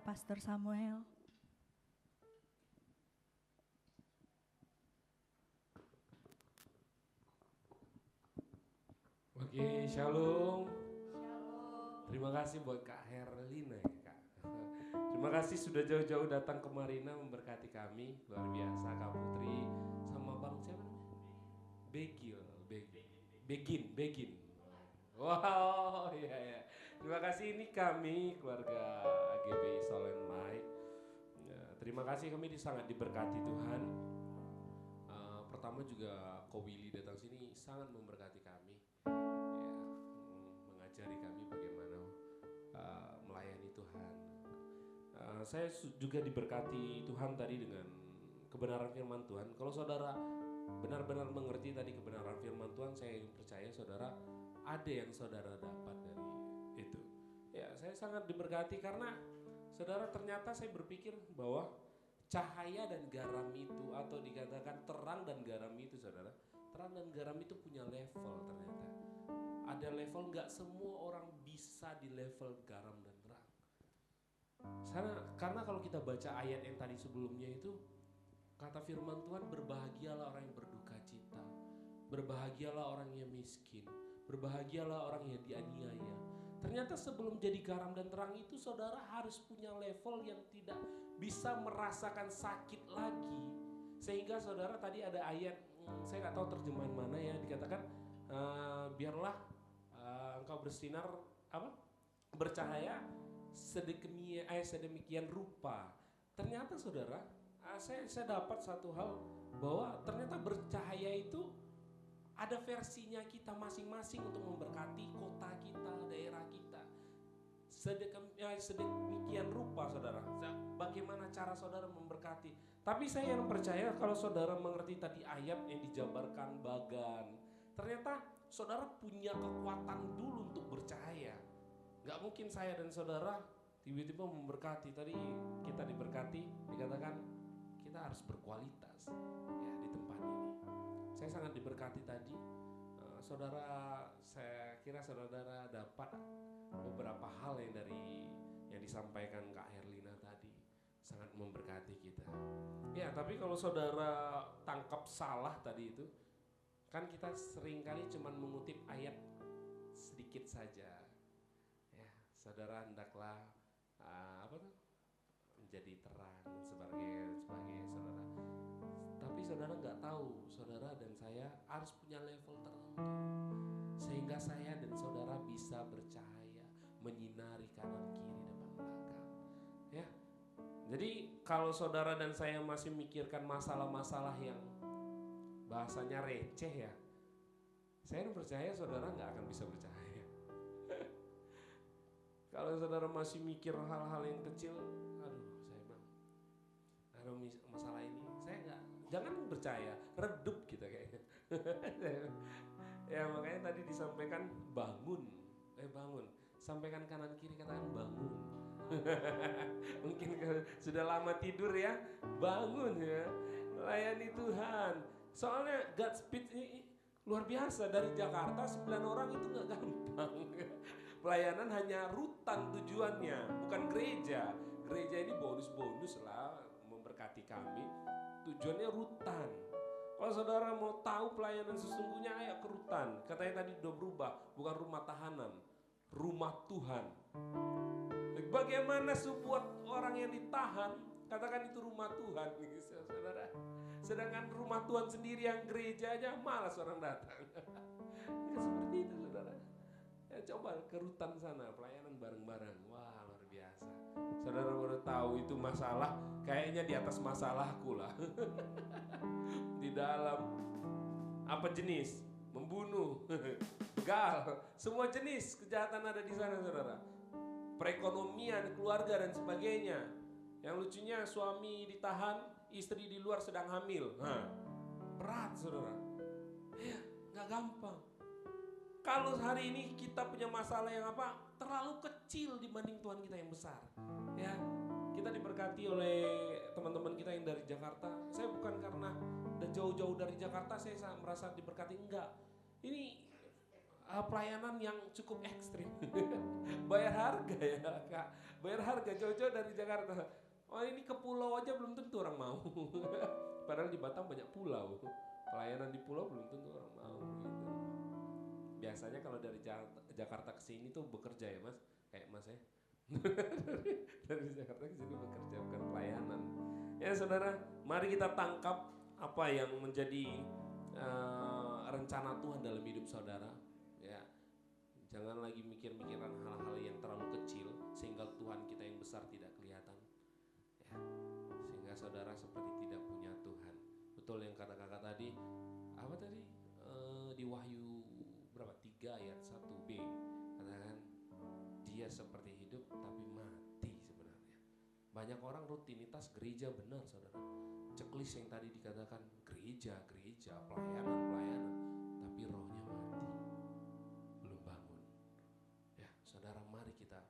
Pastor Samuel. Oke, shalom. Terima kasih buat Kak Herlina ya Kak. Terima kasih sudah jauh-jauh datang ke Marina memberkati kami. Luar biasa Kak Putri sama Bang siapa namanya? Begin. Wow, iya. Terima kasih, ini kami keluarga AGBI Solen Mike. Ya, terima kasih, kami sangat diberkati Tuhan. Pertama juga Ko Willy datang sini sangat memberkati kami. Ya, mengajari kami bagaimana melayani Tuhan. Saya juga diberkati Tuhan tadi dengan kebenaran firman Tuhan. Kalau saudara benar-benar mengerti tadi kebenaran firman Tuhan, saya percaya saudara ada yang saudara dapat dari itu. Ya, saya sangat diberkati karena saudara, ternyata saya berpikir bahwa cahaya dan garam itu, atau dikatakan terang dan garam itu saudara, terang dan garam itu punya level ternyata. Ada level, gak semua orang bisa di level garam dan terang. Karena kalau kita baca ayat yang tadi sebelumnya itu, kata firman Tuhan, berbahagialah orang yang berduka cita, berbahagialah orang yang miskin, berbahagialah orang yang dianiaya. Ternyata sebelum jadi garam dan terang itu saudara harus punya level yang tidak bisa merasakan sakit lagi. Sehingga saudara tadi ada ayat, saya gak tahu terjemahan mana ya, dikatakan biarlah engkau bersinar apa? Bercahaya sedemikian rupa. Ternyata saudara, saya dapat satu hal bahwa ternyata bercahaya itu ada versinya kita masing-masing untuk memberkati kota kita, daerah kita. Sedemikian rupa saudara, bagaimana cara saudara memberkati. Tapi saya yang percaya kalau saudara mengerti tadi ayat yang dijabarkan Bagan, ternyata saudara punya kekuatan dulu untuk bercahaya. Gak mungkin saya dan saudara tiba-tiba memberkati. Tadi kita diberkati, dikatakan kita harus berkualitas ya di tempat ini. Saya sangat diberkati tadi, saudara. Saya kira saudara dapat beberapa hal yang disampaikan Kak Herlina tadi, sangat memberkati kita. Ya, tapi kalau saudara tangkap salah tadi itu, kan kita seringkali cuma mengutip ayat sedikit saja. Ya, saudara hendaklah menjadi terang sebagai saudara. Tapi saudara nggak tahu, saudara dan saya harus punya level tertentu sehingga saya dan saudara bisa bercahaya, menyinari kanan kiri depan belakang. Ya. Jadi kalau saudara dan saya masih mikirkan masalah-masalah yang bahasanya receh ya, saya percaya saudara nggak akan bisa bercahaya. Kalau saudara masih mikir hal-hal yang kecil, saya bilang, ada masalah ini, saya nggak, jangan percaya, redup kita kayaknya. Ya makanya tadi disampaikan bangun, sampaikan kanan kiri katakan bangun. Mungkin sudah lama tidur ya, bangun ya, layani Tuhan. Soalnya Godspeed ini luar biasa, dari Jakarta 9 orang itu nggak gampang. Pelayanan hanya rutan tujuannya, bukan gereja. Gereja ini bonus-bonus lah memberkati kami. Tujuannya rutan. Kalau saudara mau tahu pelayanan sesungguhnya, ayo ke rutan. Katanya tadi udah berubah, bukan rumah tahanan, rumah Tuhan. Bagaimana sebuah orang yang ditahan, katakan itu rumah Tuhan, saudara. Sedangkan rumah Tuhan sendiri yang gereja aja malas orang datang. Seperti itu saudara. Ya, coba ke rutan sana, pelayanan bareng-bareng. Wah, luar biasa. Saudara baru tahu itu masalah, kayaknya di atas masalahku lah. Di dalam apa jenis? Membunuh, begal, semua jenis kejahatan ada di sana saudara. Perekonomian, keluarga dan sebagainya. Yang lucunya suami ditahan, istri di luar sedang hamil. Berat saudara. Ya, gak gampang. Kalau hari ini kita punya masalah yang apa? Terlalu kecil dibanding Tuhan kita yang besar. Ya, kita diberkati oleh teman-teman kita yang dari Jakarta. Saya bukan karena udah jauh-jauh dari Jakarta saya merasa diberkati, enggak. Ini pelayanan yang cukup ekstrim. Bayar harga ya Kak. Bayar harga jauh-jauh dari Jakarta. Oh ini ke pulau aja belum tentu orang mau. Padahal di Batam banyak pulau. Pelayanan di pulau belum tentu orang mau gitu. Biasanya kalau dari Jakarta ke sini tuh bekerja ya Mas, kayak Mas ya. dari Jakarta ke sini bekerja, bukan pelayanan. Ya saudara, mari kita tangkap apa yang menjadi rencana Tuhan dalam hidup saudara. Ya, jangan lagi mikir-mikiran hal-hal yang terlalu kecil sehingga Tuhan kita yang besar tidak kelihatan. Ya, sehingga saudara seperti tidak punya Tuhan. Betul yang kata kakak tadi, apa tadi di Wahyu berapa 3 ayat 1b katakan dia seperti hidup tapi mati sebenarnya. Banyak orang rutinitas gereja benar saudara, checklist yang tadi dikatakan gereja, pelayanan, tapi rohnya mati, belum bangun. Ya saudara, mari kita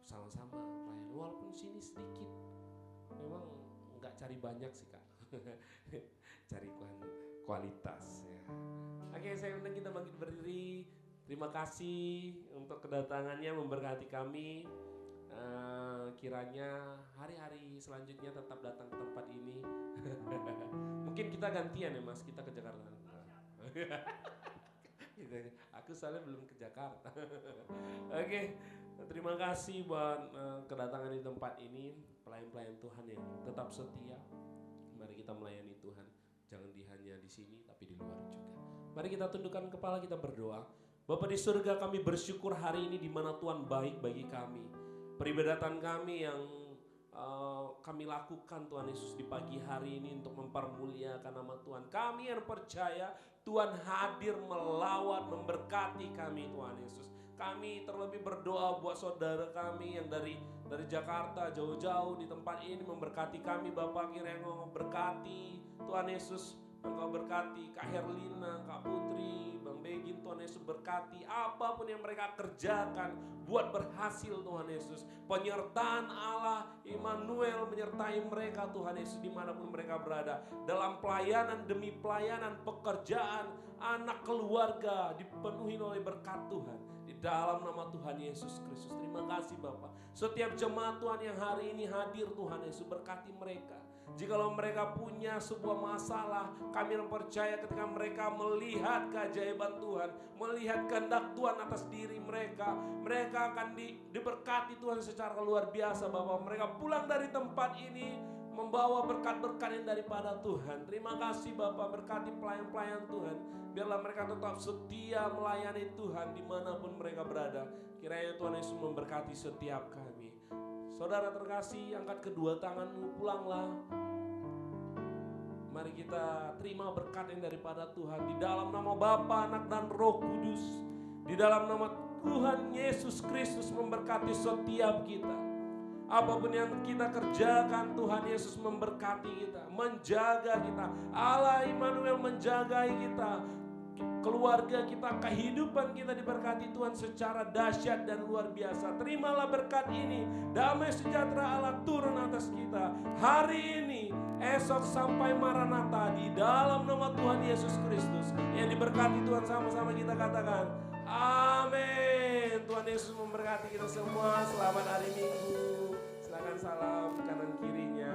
sama-sama pelayanan, walaupun sini sedikit, memang nggak cari banyak sih Kak. Cari kualitas ya. Oke, saya undang kita bangkit berdiri. Terima kasih untuk kedatangannya, memberkati kami. Kiranya hari-hari selanjutnya tetap datang ke tempat ini. Mungkin kita gantian ya Mas, kita ke Jakarta. Aku soalnya belum ke Jakarta. Oke, terima kasih buat kedatangan di tempat ini. Pelayan-pelayan Tuhan yang tetap setia. Mari kita melayani Tuhan. Jangan hanya di sini tapi di luar juga. Mari kita tundukkan kepala, kita berdoa. Bapa di surga, kami bersyukur hari ini di mana Tuhan baik bagi kami. Peribadatan kami yang kami lakukan Tuhan Yesus di pagi hari ini untuk mempermuliakan nama Tuhan. Kami yang percaya Tuhan hadir melawat, memberkati kami Tuhan Yesus. Kami terlebih berdoa buat saudara kami yang dari Jakarta jauh-jauh di tempat ini, memberkati kami Bapak. Kiranya Engkau berkati Tuhan Yesus, Engkau berkati Kak Herlina, Kak Putri, Bang Begin. Tuhan Yesus berkati apapun yang mereka kerjakan, buat berhasil Tuhan Yesus. Penyertaan Allah Immanuel menyertai mereka Tuhan Yesus dimanapun mereka berada. Dalam pelayanan demi pelayanan, pekerjaan, anak, keluarga dipenuhi oleh berkat Tuhan. Di dalam nama Tuhan Yesus Kristus. Terima kasih Bapak. Setiap jemaat Tuhan yang hari ini hadir Tuhan Yesus, berkati mereka. Jikalau mereka punya sebuah masalah, kami percaya ketika mereka melihat keajaiban Tuhan, melihat kehendak Tuhan atas diri mereka, mereka akan diberkati Tuhan secara luar biasa Bapak. Mereka pulang dari tempat ini membawa berkat-berkat yang daripada Tuhan. Terima kasih Bapak, berkati pelayan-pelayan Tuhan. Biarlah mereka tetap setia melayani Tuhan dimanapun mereka berada. Kiranya Tuhan Yesus memberkati setiap kami. Saudara terkasih, angkat kedua tanganmu, pulanglah. Mari kita terima berkat yang daripada Tuhan. Di dalam nama Bapa, Anak, dan Roh Kudus. Di dalam nama Tuhan Yesus Kristus memberkati setiap kita. Apapun yang kita kerjakan, Tuhan Yesus memberkati kita, menjaga kita. Allah Immanuel menjagai kita. Keluarga kita, kehidupan kita diberkati Tuhan secara dahsyat dan luar biasa. Terimalah berkat ini. Damai sejahtera Allah turun atas kita hari ini, esok sampai Maranatha, di dalam nama Tuhan Yesus Kristus. Yang diberkati Tuhan, sama-sama kita katakan amin. Tuhan Yesus memberkati kita semua. Selamat hari Minggu. Silakan salam kanan kirinya.